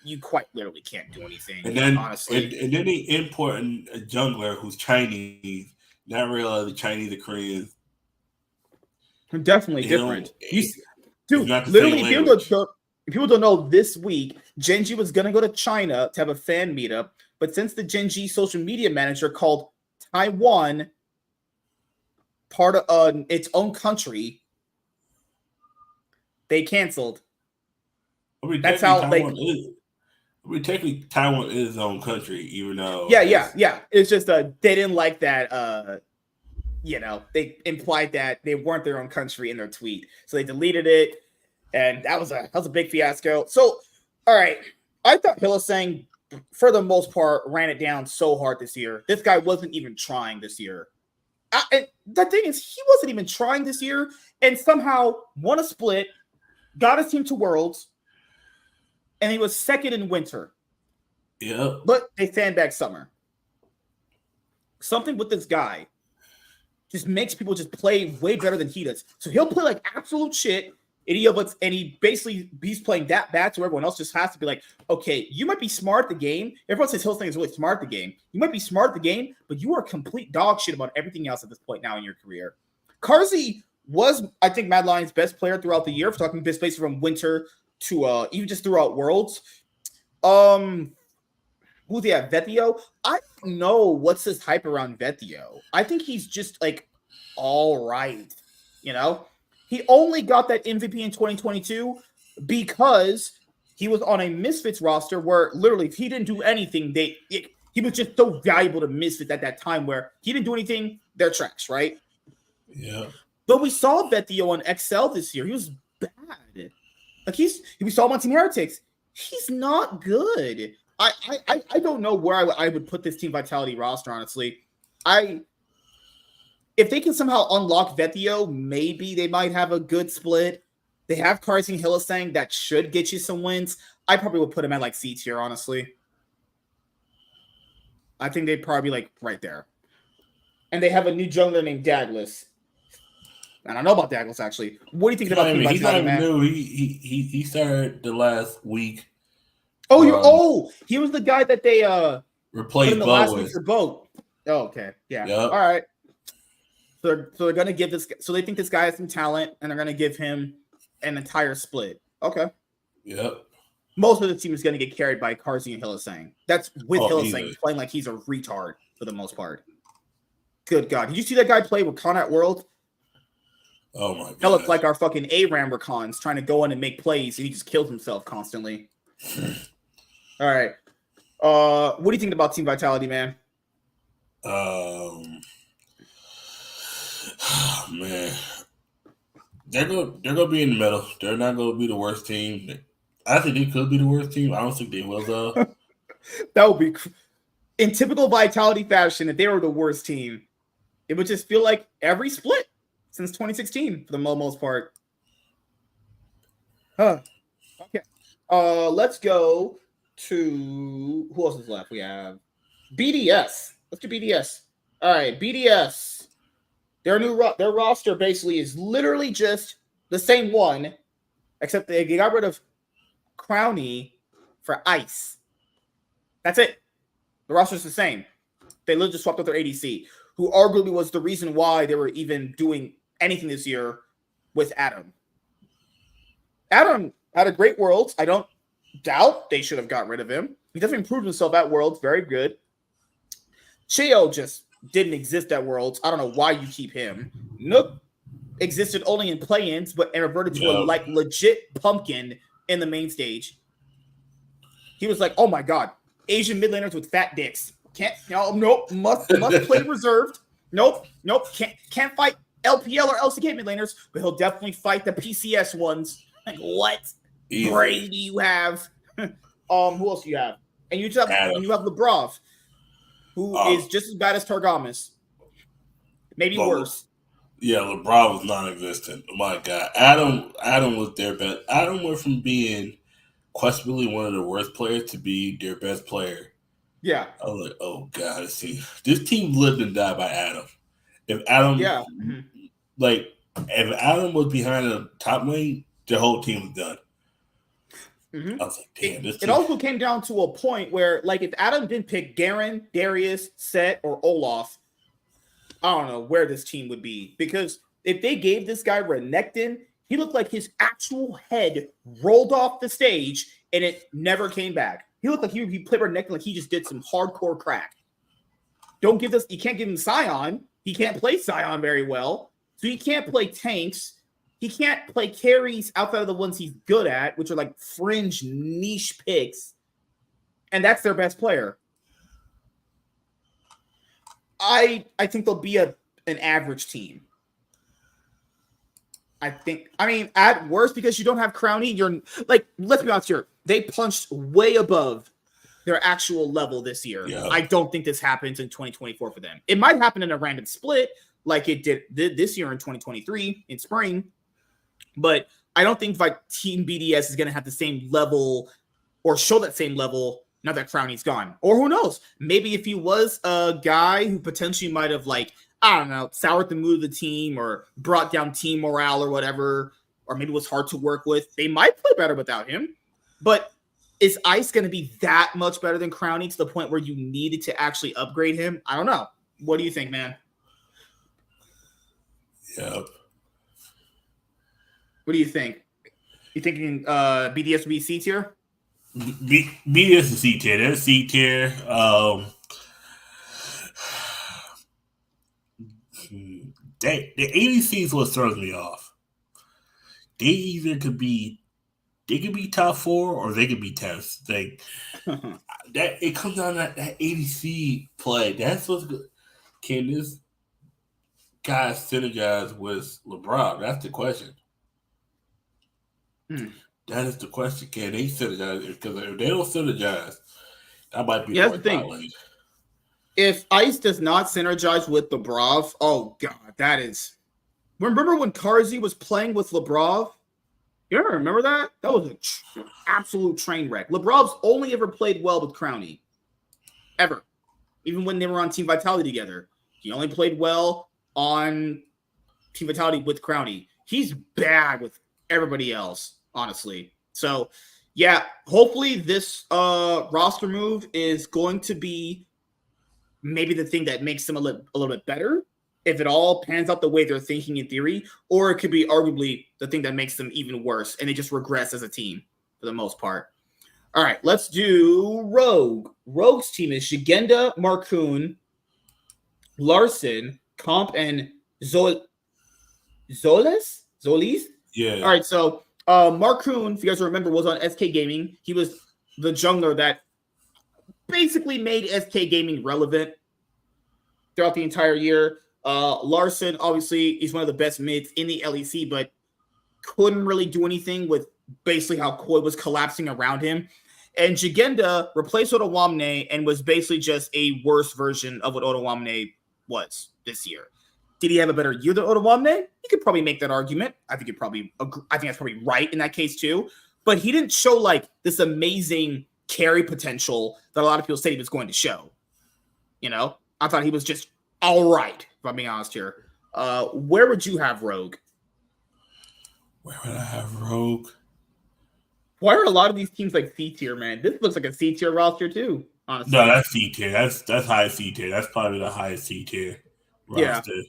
you quite literally can't do anything. And then, honestly, and then they import a jungler who's Chinese, not realize the Chinese or Koreans. Definitely different. Dude, literally, if people don't know, this week Genji was gonna go to China to have a fan meetup, but since the Genji social media manager called Taiwan part of its own country, they canceled. That's how technically Taiwan is its own country, even though yeah. It's just they didn't like that. They implied that they weren't their own country in their tweet, so they deleted it, and that was a big fiasco. So, all right, I thought Hillisang, for the most part, ran it down so hard this year. This guy wasn't even trying this year. And the thing is, he wasn't even trying this year, and somehow won a split, got his team to Worlds, and he was second in Winter. Yeah, but they sandbagged Summer. Something with this guy just makes people just play way better than he does. So he'll play like absolute shit, and he's playing that bad, so everyone else just has to be like, okay, you might be smart at the game. Everyone says Hillsang is really smart at the game. You might be smart at the game, but you are complete dog shit about everything else at this point now in your career. Karzi was, I think, Mad Lion's best player throughout the year, if talking best player from Winter to even just throughout Worlds. Who's he at? Vetio? I don't know what's this hype around Vetio. I think he's just like all right. He only got that MVP in 2022 because he was on a Misfits roster where literally if he didn't do anything, he was just so valuable to Misfits at that time where he didn't do anything, they're trash, right? Yeah. But we saw Vetio on XL this year. He was bad. Like we saw him on Team Heretics. He's not good. I don't know where I would put this Team Vitality roster, honestly. If they can somehow unlock Vetio, maybe they might have a good split. They have Karzi and Hillisang that should get you some wins. I probably would put him at like C tier, honestly. I think they'd probably be like right there. And they have a new jungler named Douglas. I don't know about Douglas, actually. What do you think about Team Vitality, he's not even new. He started the last week. He was the guy that they replaced in the last week for Boat. Oh, okay. Yeah. Yep. All right. So they're gonna give this. So they think this guy has some talent, and they're gonna give him an entire split. Okay. Yep. Most of the team is gonna get carried by Karzi and Hillisang. That's with Hillisang playing like he's a retard for the most part. Good God! Did you see that guy play with Con at World? Oh my God! That looked like our fucking ARAM recons trying to go in and make plays, and he just kills himself constantly. All right. What do you think about Team Vitality, man? Man, they're gonna be in the middle. They're not gonna be the worst team. I think they could be the worst team. I don't think they will though. That would be in typical Vitality fashion. If they were the worst team, it would just feel like every split since 2016 for the most part. Okay. Let's go to who else is left? We have BDS. Let's do BDS. All right, BDS. Their roster basically is literally just the same one, except they got rid of Crowny for Ice. That's it. The roster's the same. They literally just swapped out their ADC, who arguably was the reason why they were even doing anything this year with Adam. Adam had a great Worlds. I don't doubt they should have got rid of him. He definitely improved himself at Worlds. Very good. Cheo just didn't exist at Worlds. I don't know why you keep him. Nook existed only in play-ins, but reverted to a legit pumpkin in the main stage. He was like, "Oh my god, Asian mid laners with fat dicks nope, must play reserved. Nope, can't fight LPL or LCK mid laners, but he'll definitely fight the PCS ones." Like, what? Brain do you have? Who else do you have? And you have Lebrov, who is just as bad as Targamas, maybe worse. Yeah, LeBron was non-existent. Oh my God, Adam was their best. Adam went from being questionably one of the worst players to be their best player. Yeah, I was like, oh God, see, this team lived and died by Adam. If Adam, if Adam was behind the top lane, the whole team was done. Mm-hmm. I was like, damn, it also came down to a point where, like, if Adam didn't pick Garen, Darius, Set, or Olaf, I don't know where this team would be. Because if they gave this guy Renekton, he looked like his actual head rolled off the stage and it never came back. He looked like he played Renekton like he just did some hardcore crack. You can't give him Sion. He can't play Sion very well. So he can't play tanks. He can't play carries outside of the ones he's good at, which are like fringe niche picks. And that's their best player. I think they'll be an average team. At worst, because you don't have Crowny, you're like, let's be honest here, they punched way above their actual level this year. Yeah. I don't think this happens in 2024 for them. It might happen in a random split like it did this year in 2023 in spring, but I don't think like Team BDS is going to have the same level or show that same level now that Crowny's gone. Or who knows? Maybe if he was a guy who potentially might have, like, I don't know, soured the mood of the team or brought down team morale or whatever, or maybe was hard to work with, they might play better without him. But is Ice going to be that much better than Crowny to the point where you needed to actually upgrade him? I don't know. What do you think, man? Yep. What do you think? You thinking BDS would be C tier? BDS is C tier. They're C tier. The ADC is what throws me off. They could be top 4 or they could be 10th. Like that, it comes down to that ADC play. That's what's good. Can this guy synergize with LeBron? That's the question. That is the question. Can they synergize? Because if they don't synergize, that might be the thing. If Ice does not synergize with Lebrov, oh god, that is. Remember when Karzi was playing with Lebrov? You ever remember that? That was an absolute train wreck. Lebrov's only ever played well with Crowny. Ever. Even when they were on Team Vitality together. He only played well on Team Vitality with Crowny. He's bad with everybody else, honestly. So, yeah, hopefully this roster move is going to be maybe the thing that makes them a little bit better, if it all pans out the way they're thinking in theory, or it could be arguably the thing that makes them even worse, and they just regress as a team for the most part. All right, let's do Rogue. Rogue's team is Shigenda, Marcoon, Larson, Comp, and Zolis? Yeah. All right, so Marcoon, if you guys remember, was on SK Gaming. He was the jungler that basically made SK Gaming relevant throughout the entire year. Larson, obviously, he's one of the best mids in the LEC, but couldn't really do anything with basically how Koi was collapsing around him. And Jigenda replaced Otawamne and was basically just a worse version of what Otawamne was this year. Did he have a better year than Otawamne? You could probably make that argument. I think that's probably right in that case too. But he didn't show like this amazing carry potential that a lot of people said he was going to show. You know, I thought he was just all right, if I'm being honest here. Where would you have Rogue? Where would I have Rogue? Why are a lot of these teams like C tier, man? This looks like a C tier roster too, honestly. No, that's C tier. That's high C tier. That's probably the highest C tier roster. Yeah.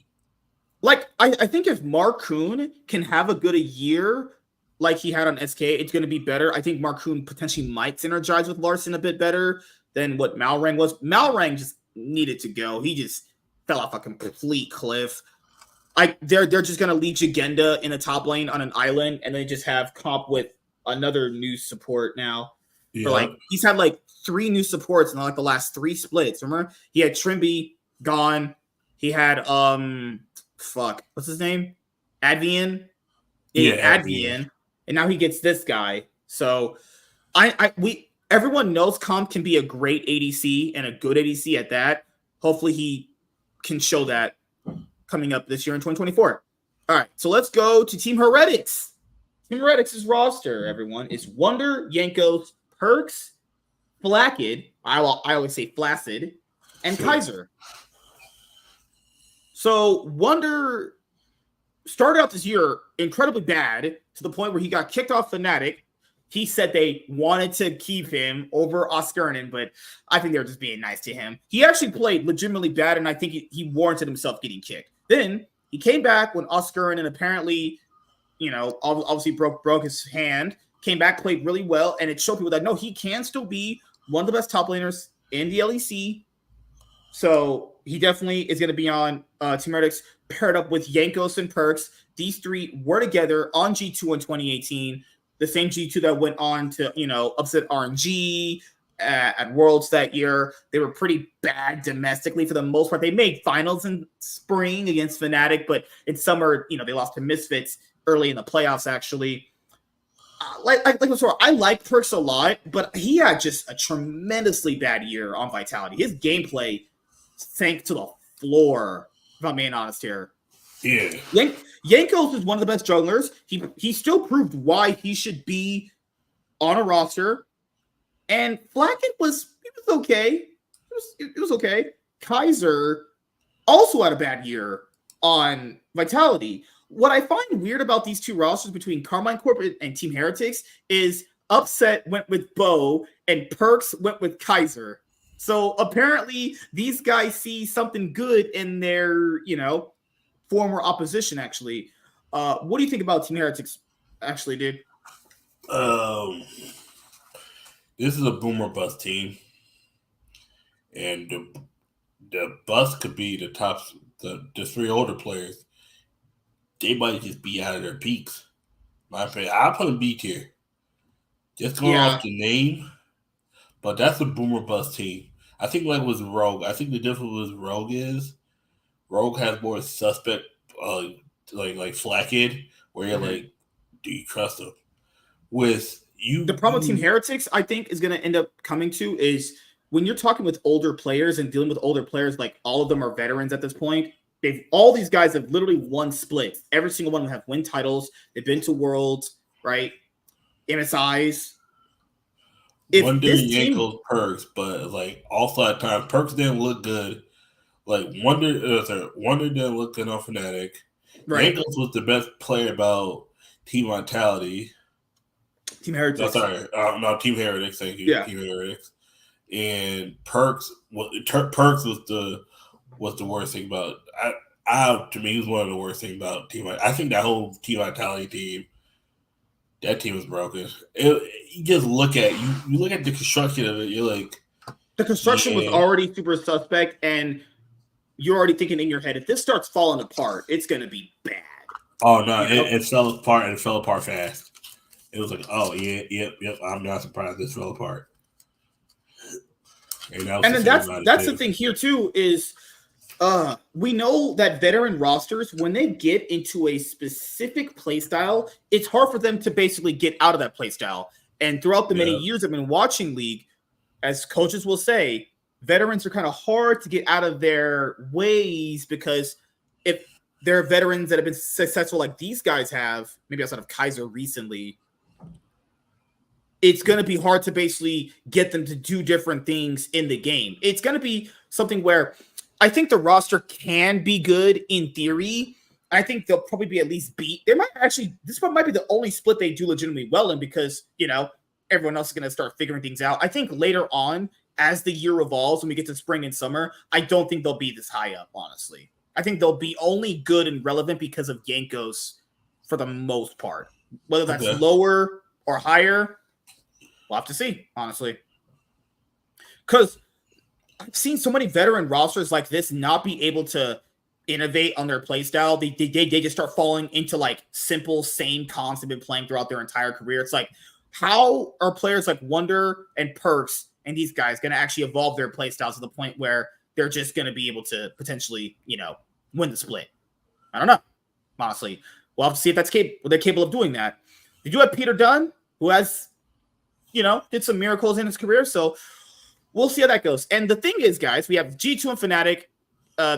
Like, I think if Marcoon can have a good year like he had on SK, it's going to be better. I think Marcoon potentially might synergize with Larson a bit better than what Malrang was. Malrang just needed to go. He just fell off a complete cliff. They're just going to leave Jigenda in the top lane on an island and then just have Comp with another new support now. For Yeah. he's had 3 new supports in the last 3 splits. Remember, he had Trimby gone. He had what's his name? Advian. Yeah, Advian, and now he gets this guy. So everyone knows Comp can be a great ADC and a good ADC at that. Hopefully he can show that coming up this year in 2024. All right, so let's go to Team Heretics. Team Heretics' roster, everyone, is Wonder, Yankos, Perks, Flaccid, I always say Flaccid, and Kaiser. So Wonder started out this year incredibly bad to the point where he got kicked off Fnatic. He said they wanted to keep him over Oscarinen, but I think they were just being nice to him. He actually played legitimately bad, and I think he warranted himself getting kicked. Then he came back when Oscarinen apparently, obviously broke his hand, came back, played really well, and it showed people that, no, he can still be one of the best top laners in the LEC. So he definitely is going to be on Team Heretics paired up with Yankos and Perks. These 3 were together on G2 in 2018. The same G2 that went on to, upset RNG at Worlds that year. They were pretty bad domestically for the most part. They made finals in spring against Fnatic, but in summer, they lost to Misfits early in the playoffs, actually. I like Perks a lot, but he had just a tremendously bad year on Vitality. His gameplay sank to the floor, if I'm being honest here. Yeah. Yankos is one of the best jugglers. He still proved why he should be on a roster. And Flaccid was okay. It was okay. Kaiser also had a bad year on Vitality. What I find weird about these 2 rosters between Carmine Corp and Team Heretics is Upset went with Bo and Perks went with Kaiser. So apparently these guys see something good in their, former opposition, actually. What do you think about Team Heretics, actually, dude? This is a boomer bust team. And the bust could be the top, the 3 older players. They might just be out of their peaks. My opinion, I'll put a B tier. Just going off the name, but that's a boomer bust team. I think with Rogue. I think the difference with Rogue is Rogue has more suspect, like Flaccid, where you're like, do you trust him? With you, the problem with Team Heretics, I think, is going to end up coming to is when you're talking with older players and dealing with older players, like all of them are veterans at this point. All these guys have literally won splits. Every single one of them have win titles. They've been to Worlds, right? MSIs. Wonder, Yankos, Perks, but also at times Perks didn't look good. Wonder didn't look good on Fnatic. Right. Yankos was the best player about Team Vitality. Team Heretics. No, Team Heretics. Thank you. Yeah. Team Heretics. And Perks was the worst thing about. To me, it was one of the worst things about Team. I think that whole Team Vitality team. That team was broken. You just look at you look at the construction of it. You're like, the construction was already super suspect, and you're already thinking in your head, if this starts falling apart, it's going to be bad. Oh no, it fell apart, and it fell apart fast. It was like, oh yeah, yep. I'm not surprised this fell apart. And then that's the thing here too is. We know that veteran rosters, when they get into a specific playstyle, it's hard for them to basically get out of that playstyle. And throughout the many years I've been watching League, as coaches will say, veterans are kind of hard to get out of their ways because if there are veterans that have been successful like these guys have, maybe outside of Kaiser recently, it's going to be hard to basically get them to do different things in the game. It's going to be something where I think the roster can be good in theory. I think they'll probably be at least beat. This might be the only split they do legitimately well in because, everyone else is going to start figuring things out. I think later on, as the year evolves, when we get to spring and summer, I don't think they'll be this high up, honestly. I think they'll be only good and relevant because of Yankos for the most part. Whether that's lower or higher, we'll have to see, honestly. Because I've seen so many veteran rosters like this not be able to innovate on their playstyle. They just start falling into like simple, same comps they've been playing throughout their entire career. It's like, how are players like Wonder and Perks and these guys going to actually evolve their playstyles to the point where they're just going to be able to potentially, win the split? I don't know. Honestly, we'll have to see if they're capable of doing that. They do have Peter Dunn, who has, did some miracles in his career. So we'll see how that goes. And the thing is, guys, we have G2 and Fnatic.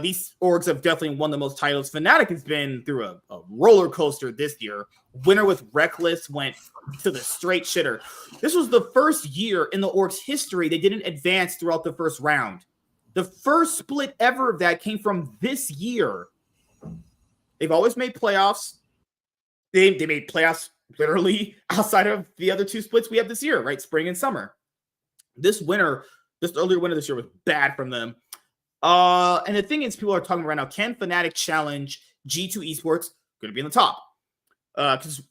These orgs have definitely won the most titles. Fnatic has been through a roller coaster this year. Winner with Reckless went to the straight shitter. This was the first year in the org's history they didn't advance throughout the first round. The first split ever of that came from this year. They've always made playoffs. They made playoffs literally outside of the other two splits we have this year, right? Spring and summer. This earlier winter this year was bad from them. And the thing is, people are talking right now, can Fnatic challenge G2 Esports? Going to be in the top. Because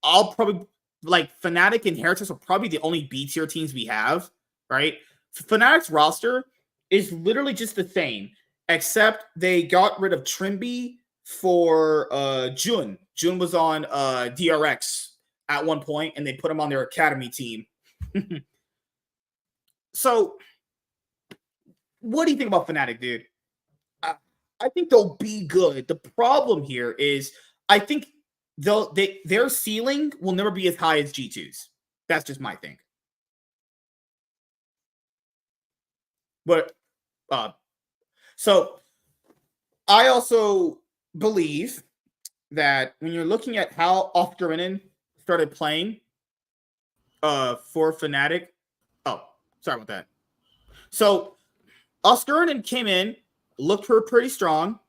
I'll probably, Fnatic and Heretics are probably the only B tier teams we have, right? Fnatic's roster is literally just the same, except they got rid of Trimby for Jun. Jun was on DRX at one point, and they put him on their academy team. So, what do you think about Fnatic, dude? I think they'll be good. The problem here is I think their ceiling will never be as high as G2's. That's just my thing. But so I also believe that when you're looking at how Ofterinen started playing for Fnatic. Oh, sorry about that. So Oscarinen came in, looked pretty strong.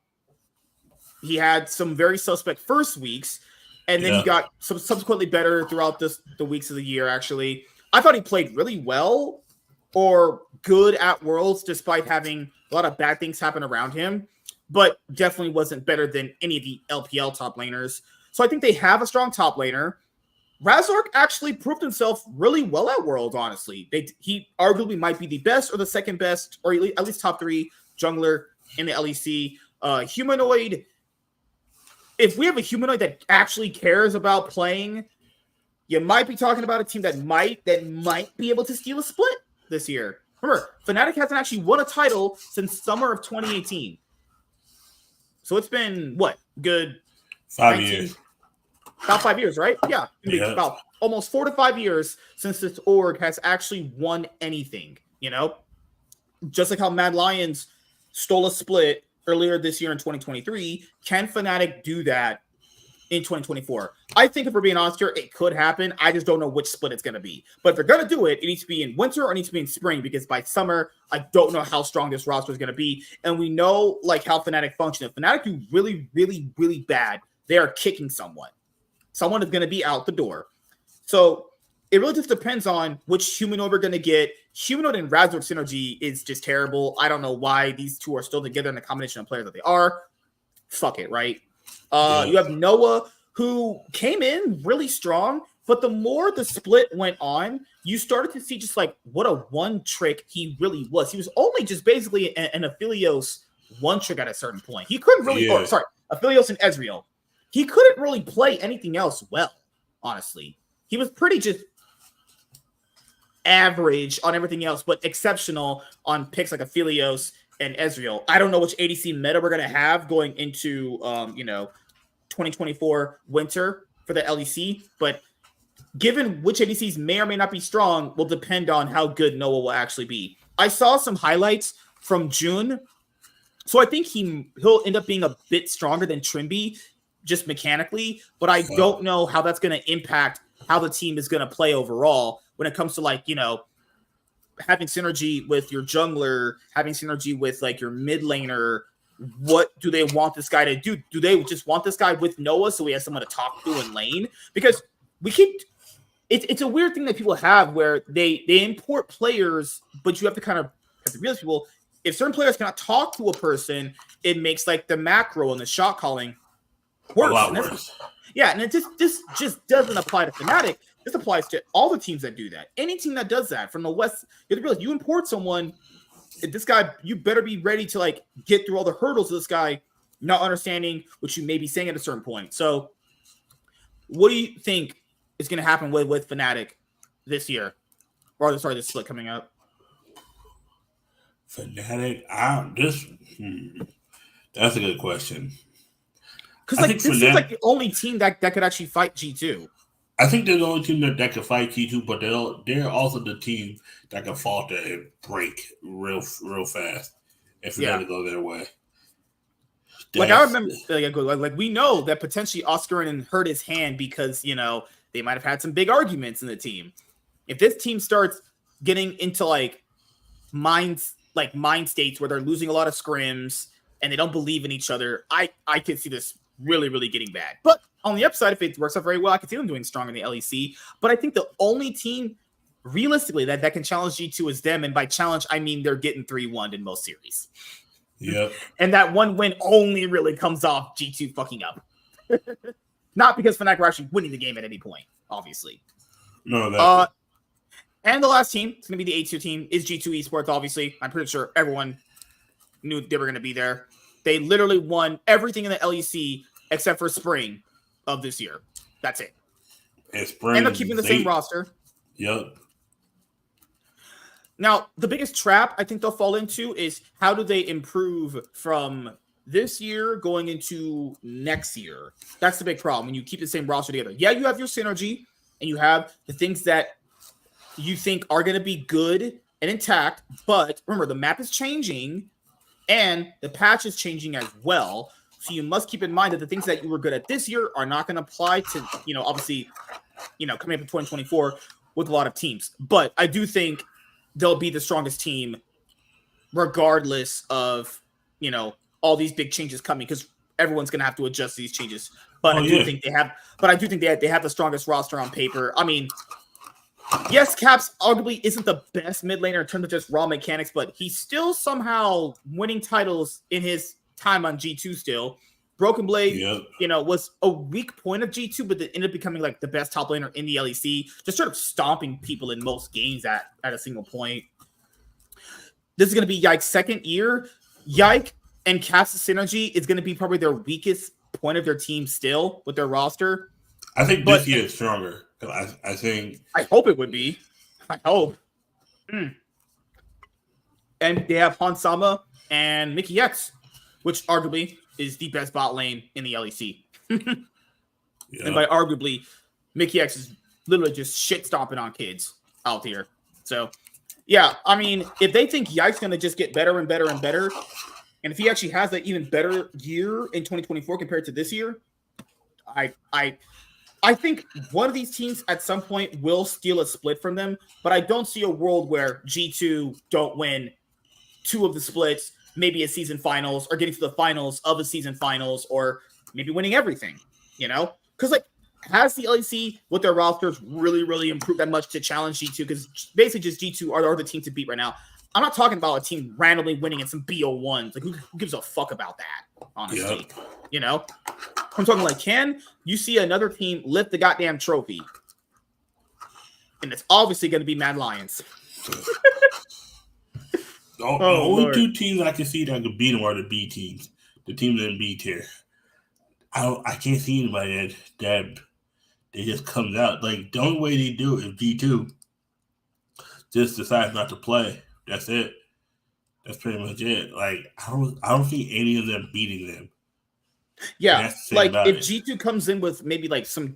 He had some very suspect first weeks, and then he got subsequently better throughout the weeks of the year, actually. I thought he played really well or good at Worlds, despite having a lot of bad things happen around him, but definitely wasn't better than any of the LPL top laners. So I think they have a strong top laner. Razork actually proved himself really well at Worlds, honestly. He arguably might be the best or the second best, or at least top 3 jungler in the LEC. Humanoid, if we have a humanoid that actually cares about playing, you might be talking about a team that might be able to steal a split this year. Remember, Fnatic hasn't actually won a title since summer of 2018. So it's been, good? 5 years. About 5 years, right? Yeah. About almost 4 to 5 years since this org has actually won anything, Just like how Mad Lions stole a split earlier this year in 2023, can Fnatic do that in 2024? I think if we're being honest here, it could happen. I just don't know which split it's going to be. But if they're going to do it, it needs to be in winter or it needs to be in spring, because by summer, I don't know how strong this roster is going to be. And we know how Fnatic function. If Fnatic do really, really, really bad, they are kicking someone. Someone is going to be out the door. So it really just depends on which humanoid we're going to get. Humanoid and Razork synergy is just terrible. I don't know why these two are still together in the combination of players that they are. Fuck it, right? You have Noah, who came in really strong, but the more the split went on, you started to see just what a one trick he really was. He was only just basically an Aphelios one trick at a certain point. He couldn't really, Aphelios and Ezreal. He couldn't really play anything else well, honestly. He was pretty just average on everything else, but exceptional on picks like Aphelios and Ezreal. I don't know which ADC meta we're going to have going into, 2024 winter for the LEC, but given which ADCs may or may not be strong will depend on how good Noah will actually be. I saw some highlights from June, so I think he'll end up being a bit stronger than Trimby, just mechanically, but I don't know how that's going to impact how the team is going to play overall when it comes to having synergy with your jungler, having synergy with your mid laner. What do they want this guy to do? Do they just want this guy with Noah so he has someone to talk to in lane? Because it's a weird thing that people have where they import players, but you have to kind of have to realize people, if certain players cannot talk to a person, it makes the macro and the shot calling worse. A lot worse. Yeah, and this just doesn't apply to Fnatic. This applies to all the teams that do that. Any team that does that from the West, you have to realize you import someone, this guy, you better be ready to get through all the hurdles of this guy not understanding what you may be saying at a certain point. So what do you think is going to happen with Fnatic this year? Or sorry, this split coming up? Fnatic, that's a good question. Because like this seems like the only team that could actually fight G2. I think they're the only team that can fight G2, but they're also the team that can falter and break real fast if it doesn't go their way. Like I remember, like we know that potentially Oscarin hurt his hand because they might have had some big arguments in the team. If this team starts getting into like mind states where they're losing a lot of scrims and they don't believe in each other, I could see this really, really getting bad. But on the upside, if it works out very well, I could see them doing strong in the LEC. But I think the only team realistically that can challenge G2 is them. And by challenge, I mean they're getting 3-1 in most series. Yep. And that one win only really comes off G2 fucking up. Not because Fnatic were actually winning the game at any point, obviously. No, and the last team, it's going to be the A2 team, is G2 Esports, obviously. I'm pretty sure everyone knew they were going to be there. They literally won everything in the LEC except for spring of this year. That's it. And spring. And they're keeping the same roster. Yep. Now, the biggest trap I think they'll fall into is how do they improve from this year going into next year? That's the big problem when you keep the same roster together. Yeah, you have your synergy and you have the things that you think are going to be good and intact, but remember, the map is changing and the patch is changing as well. So you must keep in mind that the things that you were good at this year are not going to apply to, obviously, coming up in 2024 with a lot of teams. But I do think they'll be the strongest team regardless of, all these big changes coming because everyone's going to have to adjust to these changes. But I do think they have the strongest roster on paper. I mean, yes, Caps arguably isn't the best mid laner in terms of just raw mechanics, but he's still somehow winning titles in his time on G2 still. Broken Blade, was a weak point of G2, but it ended up becoming like the best top laner in the LEC, just sort of stomping people in most games at a single point. This is going to be Yike's second year. Yike and Caps' synergy is going to be probably their weakest point of their team still with their roster. I think this year is stronger. I think. I hope it would be. I hope. And they have Hansama and Mickey X, which arguably is the best bot lane in the LEC. And by arguably, Mickey X is literally just shit stomping on kids out here. So, yeah, I mean, if they think Yike's going to just get better and better and better, and if he actually has an even better year in 2024 compared to this year, I think one of these teams at some point will steal a split from them, but I don't see a world where G2 don't win 2 of the splits, maybe a season finals, or getting to the finals of a season finals, or maybe winning everything, Because, has the LEC with their rosters really, really improved that much to challenge G2? Because basically just G2 are the team to beat right now. I'm not talking about a team randomly winning in some BO1s. Like, who gives a fuck about that, honestly? I'm talking can you see another team lift the goddamn trophy? And it's obviously going to be Mad Lions. The only 2 teams I can see that could beat them are the B teams. The teams in B tier. I can't see anybody that just comes out. Like, the only way they do it is G2 just decides not to play. That's it. That's pretty much it. Like, I don't see any of them beating them. Yeah, like if G2 comes in with maybe like some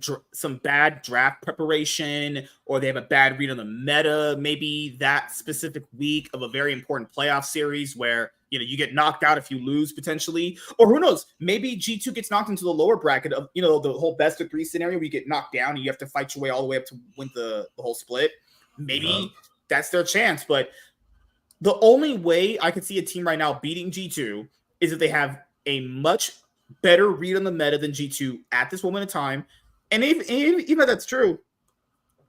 bad draft preparation, or they have a bad read on the meta, maybe that specific week of a very important playoff series where you get knocked out if you lose potentially, or who knows, maybe G2 gets knocked into the lower bracket of the whole best of 3 scenario where you get knocked down and you have to fight your way all the way up to win the whole split. Maybe that's their chance, but the only way I could see a team right now beating G2 is if they have a much better read on the meta than G2 at this moment in time. And even if that's true,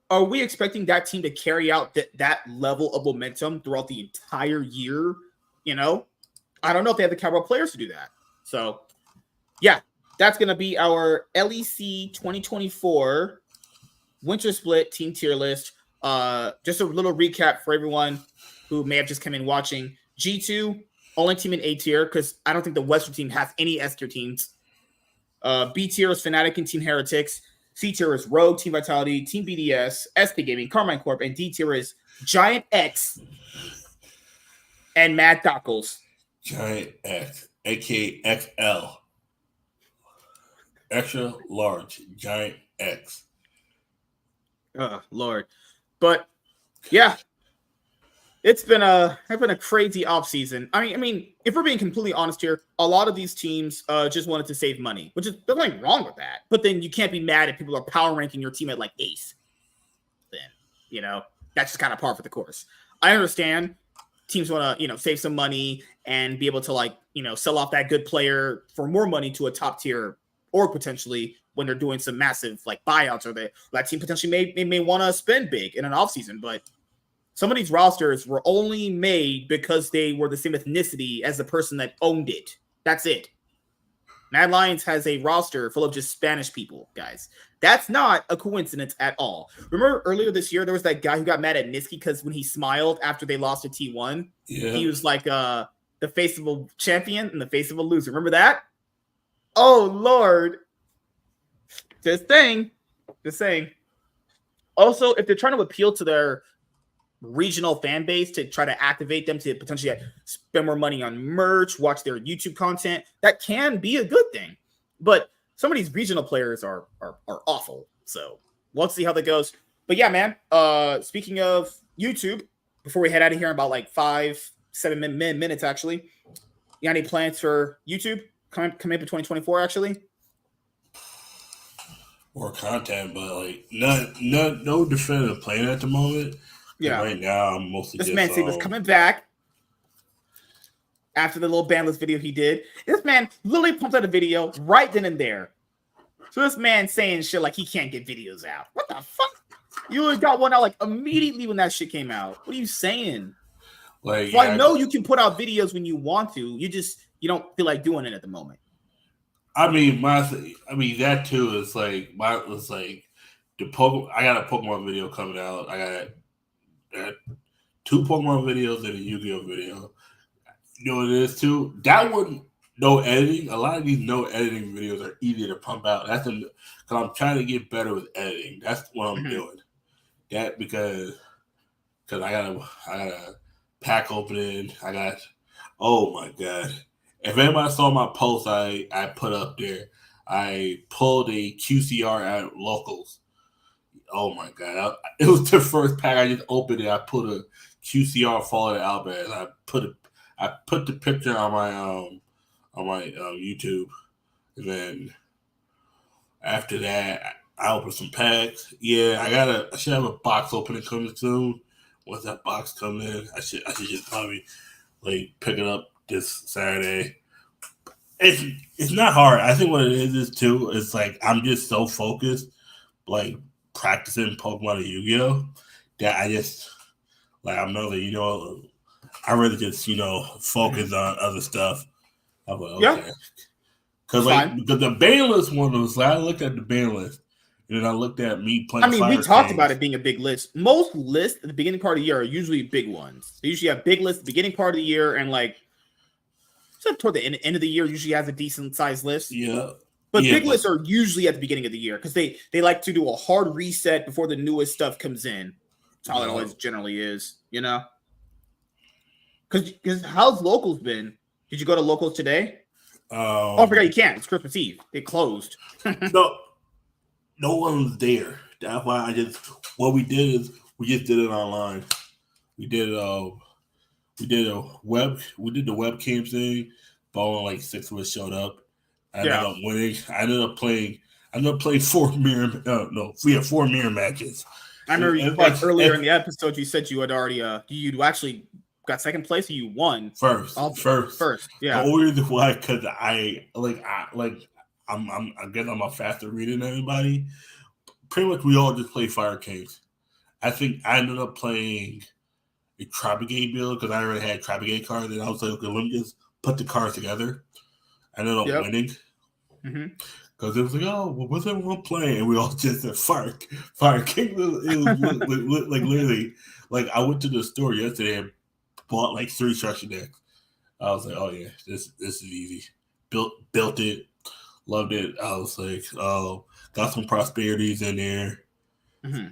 are we expecting that team to carry out that level of momentum throughout the entire year? I don't know if they have the caliber players to do that. So, yeah, that's going to be our LEC 2024 Winter Split team tier list. Just a little recap for everyone who may have just come in watching. G2, Only team in A tier because I don't think the Western team has any S tier teams. B tier is Fnatic and Team Heretics. C tier is Rogue, Team Vitality, Team BDS, SP Gaming, Carmine Corp, and D tier is Giant X and Mad Dockles. Giant X, aka XL. Extra large, Giant X. Oh, Lord. But yeah, it's been a crazy offseason. I mean, if we're being completely honest here, a lot of these teams just wanted to save money, which is there's nothing wrong with that. But then you can't be mad if people are power ranking your team at like ace. Then, that's just kind of par for the course. I understand teams want to, save some money and be able to sell off that good player for more money to a top tier or potentially when they're doing some massive buyouts or that team potentially may want to spend big in an offseason. But some of these rosters were only made because they were the same ethnicity as the person that owned it. That's it. Mad Lions has a roster full of just Spanish people, guys. That's not a coincidence at all. Remember earlier this year, there was that guy who got mad at Niski because when he smiled after they lost to T1, he was like the face of a champion and the face of a loser. Remember that? Oh, Lord. Just saying. Also, if they're trying to appeal to their regional fan base to try to activate them to potentially spend more money on merch, watch their YouTube content, that can be a good thing. But some of these regional players are awful. So let's see how that goes. But yeah, man, speaking of YouTube, before we head out of here in about 5-7 minutes, actually, you got any plans for YouTube coming up in 2024, actually? More content, but no definitive plan at the moment. Yeah. Right now, I'm mostly this man said he was coming back after the little bandless video he did. This man literally pumped out a video right then and there. So this man saying shit like he can't get videos out. What the fuck? You got one out immediately when that shit came out. What are you saying? I know you can put out videos when you want to. You don't feel like doing it at the moment. I mean, that too is the Pokemon. I got a Pokemon video coming out. I got 2 Pokemon videos and a Yu-Gi-Oh video. You know what it is too? That one, no editing. A lot of these no editing videos are easy to pump out. Because I'm trying to get better with editing. That's what I'm doing. That because I got a pack opening. Oh my god. If anybody saw my post I put up there, I pulled a QCR at locals. Oh my god! It was the first pack I just opened it. I put a QCR followed Albert. I put the picture on my YouTube, and then after that I opened some packs. Yeah, I should have a box opening coming soon. Once that box comes in, I should just probably pick it up this Saturday. It's not hard. I think what it is too is I'm just so focused, practicing Pokemon and Yu-Gi-Oh, that I just I'm not I rather just focus on other stuff. I'm like, okay, because the ban list one was I looked at the ban list and then I looked at me playing. I mean, we talked about it being a big list. Most lists at the beginning part of the year are usually big ones. They usually have big lists at the beginning part of the year and toward the end of the year usually has a decent sized list. Yeah. But big lists are usually at the beginning of the year because they like to do a hard reset before the newest stuff comes in. That's how it always generally is, Because how's locals been? Did you go to locals today? I forgot you can't. It's Christmas Eve. It closed. No one was there. That's why what we did is we just did it online. We did the webcam thing, but only 6 of us showed up. I ended up winning. I ended up playing 4 4 mirror matches. I remember earlier in the episode you said you had already you actually got second place or you won first. Yeah. The only reason why because I guess I'm a faster reader than everybody. Pretty much we all just play Fire Kings. I think I ended up playing a Trapigate build because I already had Trapigate cards, and I was like, okay, let me just put the cards together. I ended up winning because it was what's everyone playing? And we all just said Fire King. It was literally I went to the store yesterday and bought 3 structure decks. I was like, oh yeah, this is easy. Built it, loved it. I was like, oh, got some prosperities in there. Mm-hmm.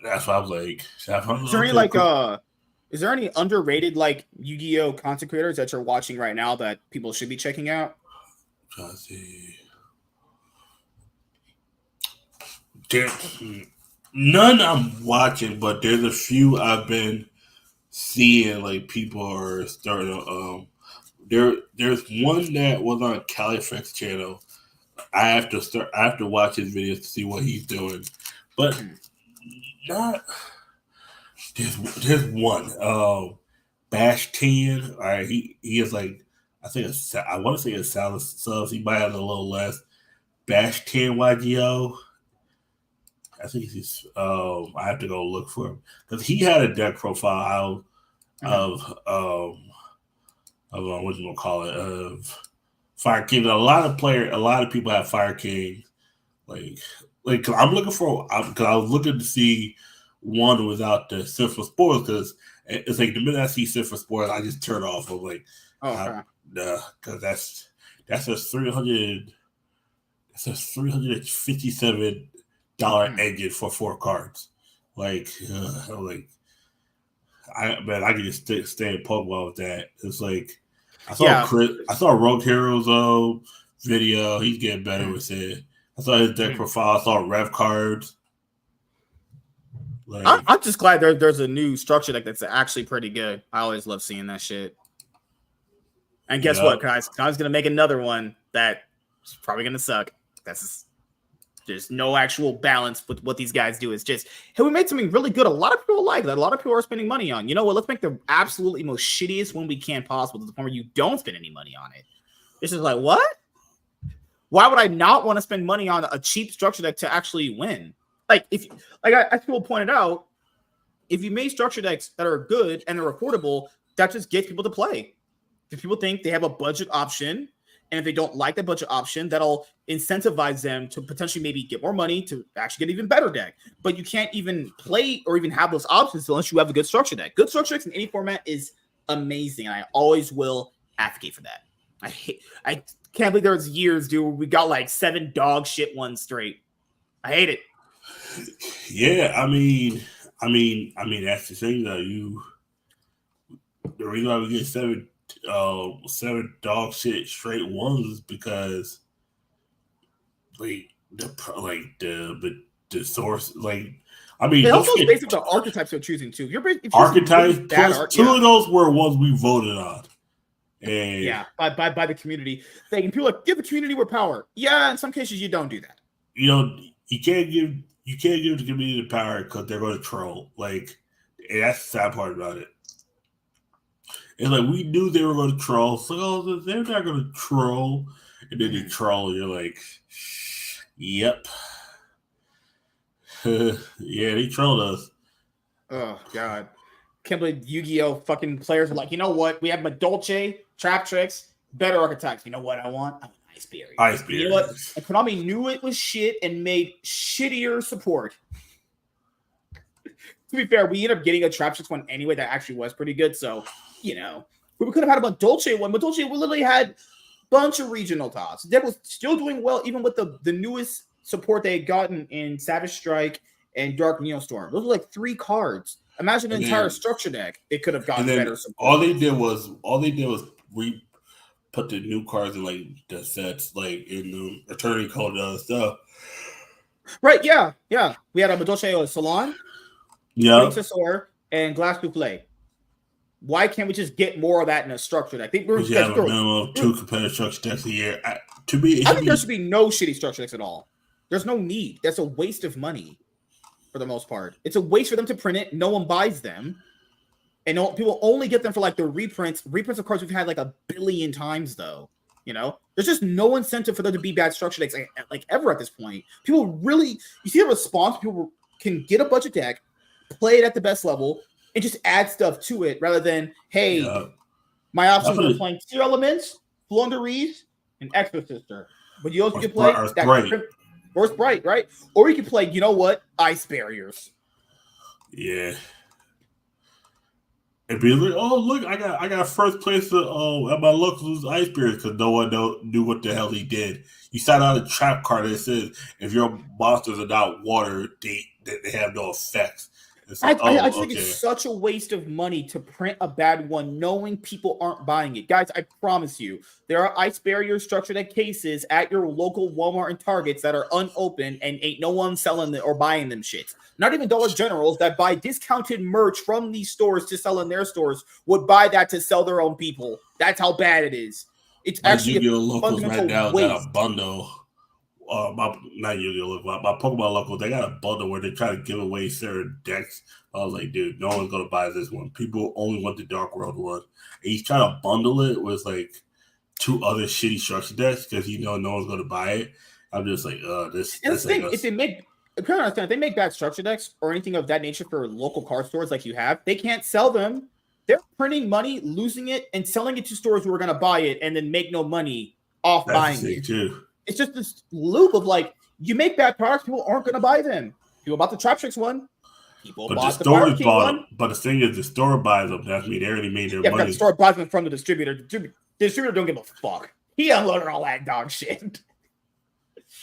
That's why I was like, Is there any like is there any underrated like Yu-Gi-Oh content creators that you're watching right now that people should be checking out? Trying to see. None I'm watching, but there's a few I've been seeing. Like people are starting to. There's one that was on Califex's channel. I have to watch his videos to see what he's doing, but not. There's one. Bash 10. All right, he is like I think I want to say a salad subs. He might have a little less. Bash 10 YGO. I think he's. I have to go look for him because he had a deck profile of what you gonna call it of Fire King. A lot of people have Fire King. Like I'm looking for because I was looking to see one without the Sinful Spores because it's like the minute I see Sinful Spores, I just turn off. I'm like, because that's a $300. It's a $357 engine for 4 cards. I can just stay in Pokemon with that. It's like I saw Rogue Heroes video. He's getting better with it. I saw his deck profile. I saw rev cards. I'm just glad there's a new structure deck that's actually pretty good. I always love seeing that shit. And guess what, guys? I was gonna make another one that's probably gonna suck. There's no actual balance with what these guys do. It's just, hey, we made something really good. A lot of people like that. A lot of people are spending money on. You know what? Let's make the absolutely most shittiest one we can possible to the point where you don't spend any money on it. It's just like, what? Why would I not want to spend money on a cheap structure deck to actually win? Like, as people pointed out, if you made structure decks that are good and they're affordable, that just gets people to play. If people think they have a budget option, and if they don't like the budget option, that'll incentivize them to potentially maybe get more money to actually get an even better deck. But you can't even play or even have those options unless you have a good structure deck. Good structure decks in any format is amazing, and I always will advocate for that. I can't believe there was years, dude, where we got like 7 dog shit ones straight. I hate it. Yeah, I mean that's the thing though. The reason why we get 7 dog shit straight ones is because the source it also is based on the archetypes they're choosing too. If archetypes plus two of those were ones we voted on. And by the community. People like give the community more power. Yeah, in some cases you don't do that. You know, you can't give the community the power because they're going to troll. And that's the sad part about it. It's like we knew they were going to troll, so they're not going to troll, and then they troll, and you're like, "Yep, yeah, they trolled us." Oh God, can't believe Yu-Gi-Oh fucking players are like, you know what? We have Madolche, Trap Tricks, better archetypes. You know what I want? I want Ice Barrier. You know what? And Konami knew it was shit and made shittier support. To be fair, we ended up getting a Trap Tricks one anyway that actually was pretty good. So, you know, we could have had a Dolce one, but Dolce literally had a bunch of regional tops. That was still doing well, even with the newest support they had gotten in Savage Strike and Dark Neostorm. Those were like 3 cards. Imagine an entire structure deck. It could have gotten better support. All they did was we put the new cards in the sets, in the Attorney Code and other stuff. Right? Yeah. We had a Madolche Salon. Princess and Glass Souffle. Why can't we just get more of that in a structure deck? I think we have a minimum of 2 competitive structure decks a year. I think there should be no shitty structure decks at all. There's no need. That's a waste of money for the most part. It's a waste for them to print it. No one buys them. And people only get them for the reprints. Reprints of cards we've had 1 billion times though. You know, there's just no incentive for them to be bad structure decks ever at this point. People really, you see a response. People can get a budget deck, play it at the best level, and just add stuff to it rather than, hey, my options are playing 2 elements, Flunderies, and Exorcister. But you also can play or Sprite, right? Or you can play, you know what, Ice Barriers. Yeah. And be like, oh look, I got first place at my locals ice bears because no one knew what the hell he did. You sat out a trap card that says if your monsters are not water, they have no effects. It's like, I just think it's such a waste of money to print a bad one, knowing people aren't buying it. Guys, I promise you, there are ice barriers structured at cases at your local Walmart and Targets that are unopened and ain't no one selling them or buying them shit. Not even Dollar Generals that buy discounted merch from these stores to sell in their stores would buy that to sell their own people. That's how bad it is. It's actually Yu-Gi-Oh! Locals right now waste. got a bundle. Not Yu-Gi-Oh! My Pokemon Locals, they got a bundle where they try to give away certain decks. I was like, dude, no one's gonna buy this one. People only want the Dark World one. And he's trying to bundle it with like 2 other shitty structure decks because no one's gonna buy it. I'm just like, this. And the thing, if they make bad structure decks or anything of that nature for local card stores like you have, they can't sell them. They're printing money, losing it, and selling it to stores who are gonna buy it and then make no money off buying it. Too. It's just this loop of like, you make bad products, people aren't gonna buy them. People bought the Traptrix one. People bought the Fire King one. But the thing is, the store buys them. That's mean they already made their money. The store buys them from the distributor. The distributor don't give a fuck. He unloaded all that dog shit.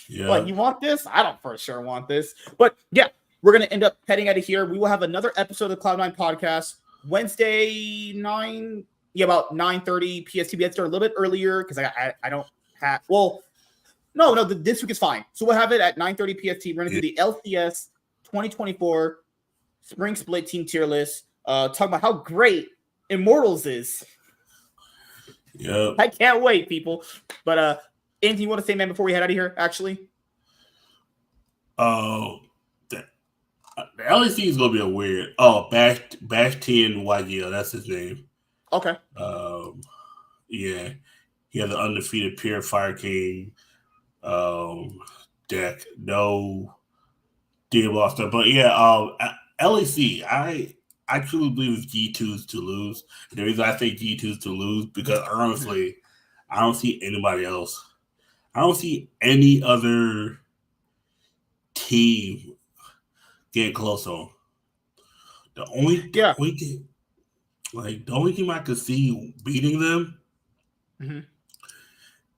Yeah. Like, you want this? I don't for sure want this. But yeah, we're gonna end up heading out of here. We will have another episode of Cloud9 podcast Wednesday about 9:30 PST. We had to start a little bit earlier because I don't have No, this week is fine. So we'll have it at 9:30 PST. We're going to do the LCS 2024 Spring Split Team Tier List. Talk about how great Immortals is. Yeah, I can't wait, people. But anything you want to say, man, before we head out of here, actually? The LEC is going to be a weird... Oh, Bastion YGL, that's his name. Okay. Yeah. He has an undefeated Pure Fire King deck. No deal stuff. But yeah, LEC, I truly believe it's G2's to lose. And the reason I say G2's to lose because honestly, I don't see anybody else. I don't see any other team getting close on. The only team I could see beating them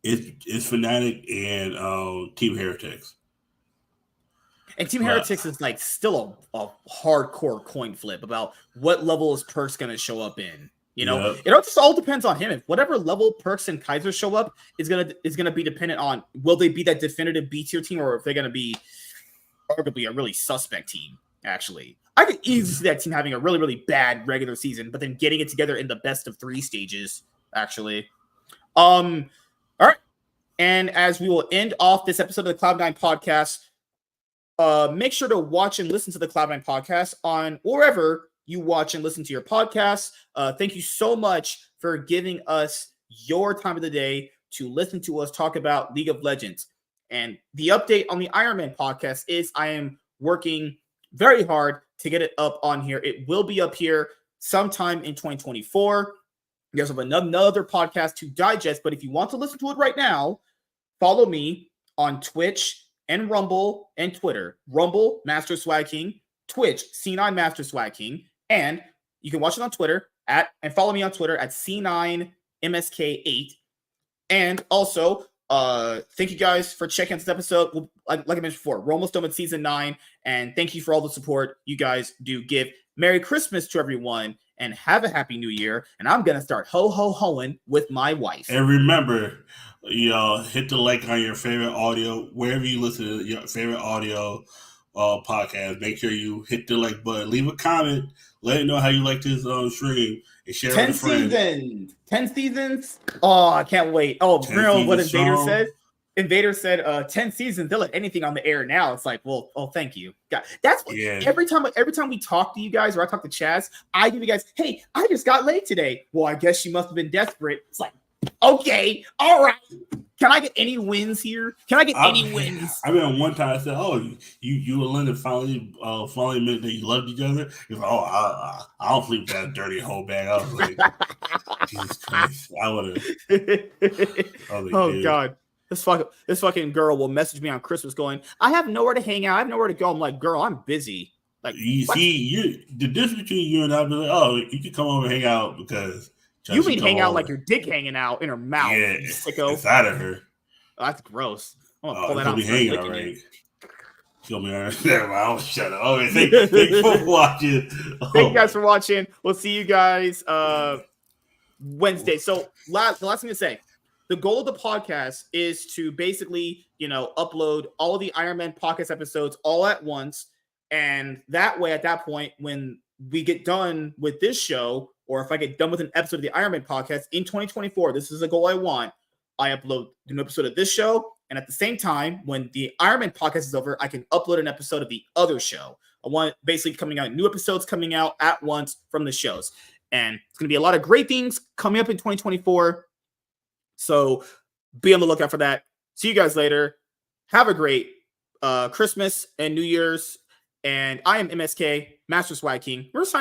is Fnatic and Team Heretics. And Team Heretics is like still a hardcore coin flip about what level is Perks going to show up in. You know, it just all depends on him. If whatever level Perks and Kaiser show up is gonna be dependent on will they be that definitive B tier team or if they're gonna be arguably a really suspect team. Actually, I could easily see that team having a really, really bad regular season, but then getting it together in the best of 3 stages. Actually, all right. And as we will end off this episode of the Cloud9 podcast, make sure to watch and listen to the Cloud9 podcast on wherever you watch and listen to your podcasts. Thank you so much for giving us your time of the day to listen to us talk about League of Legends. And the update on the Iron Man podcast is I am working very hard to get it up on here. It will be up here sometime in 2024. There's another podcast to digest, but if you want to listen to it right now, follow me on Twitch and Rumble and Twitter. Rumble, Master Swag King. Twitch, C9 Master Swag King. And you can watch it on Twitter and follow me on Twitter at C9MSK8. And also, thank you guys for checking out this episode. Like I mentioned before, we're almost done with season 9. And thank you for all the support you guys do give. Merry Christmas to everyone and have a happy new year. And I'm going to start ho-ho-hoing with my wife. And remember, hit the like on your favorite audio, wherever you listen to your favorite audio podcast. Make sure you hit the like button. Leave a comment. Let me know how you like this stream and share it with a friend. 10 seasons. Oh, I can't wait. Oh, remember what Invader said? Invader said 10 seasons. They'll let anything on the air now. It's like, well, thank you. God, that's what every time we talk to you guys or I talk to Chaz, I give you guys, hey, I just got laid today. Well, I guess she must have been desperate. It's like, okay, all right. Can I get any wins here? Can I get any wins? I remember one time I said, "Oh, you and Linda finally admitted that you loved each other." He's like, "Oh, I don't sleep that dirty whole bag." I was like, "Jesus Christ!" I would have. Oh God, this fucking girl will message me on Christmas going, "I have nowhere to hang out. I have nowhere to go." I'm like, "Girl, I'm busy. Like, You what? see, the difference between you and I be like, oh, you can come over and hang out because You mean come hang out over. like your dick hanging out in her mouth, Yeah, you sicko. inside of her. Oh, that's gross. I'm gonna pull It's that gonna out be and start hanging all licking right. it. It's gonna be all right. Never mind, I'll shut up. Okay, thanks for watching. Thank you guys for watching. We'll see you guys Wednesday. So the last thing to say, the goal of the podcast is to basically, upload all of the Iron Man podcast episodes all at once. And that way, at that point, when we get done with this show, or if I get done with an episode of the Iron Man podcast in 2024, this is a goal I want. I upload an episode of this show. And at the same time, when the Iron Man podcast is over, I can upload an episode of the other show. I want basically coming out, new episodes coming out at once from the shows. And it's going to be a lot of great things coming up in 2024. So be on the lookout for that. See you guys later. Have a great Christmas and New Year's. And I am MSK, Master Swag King. We're signing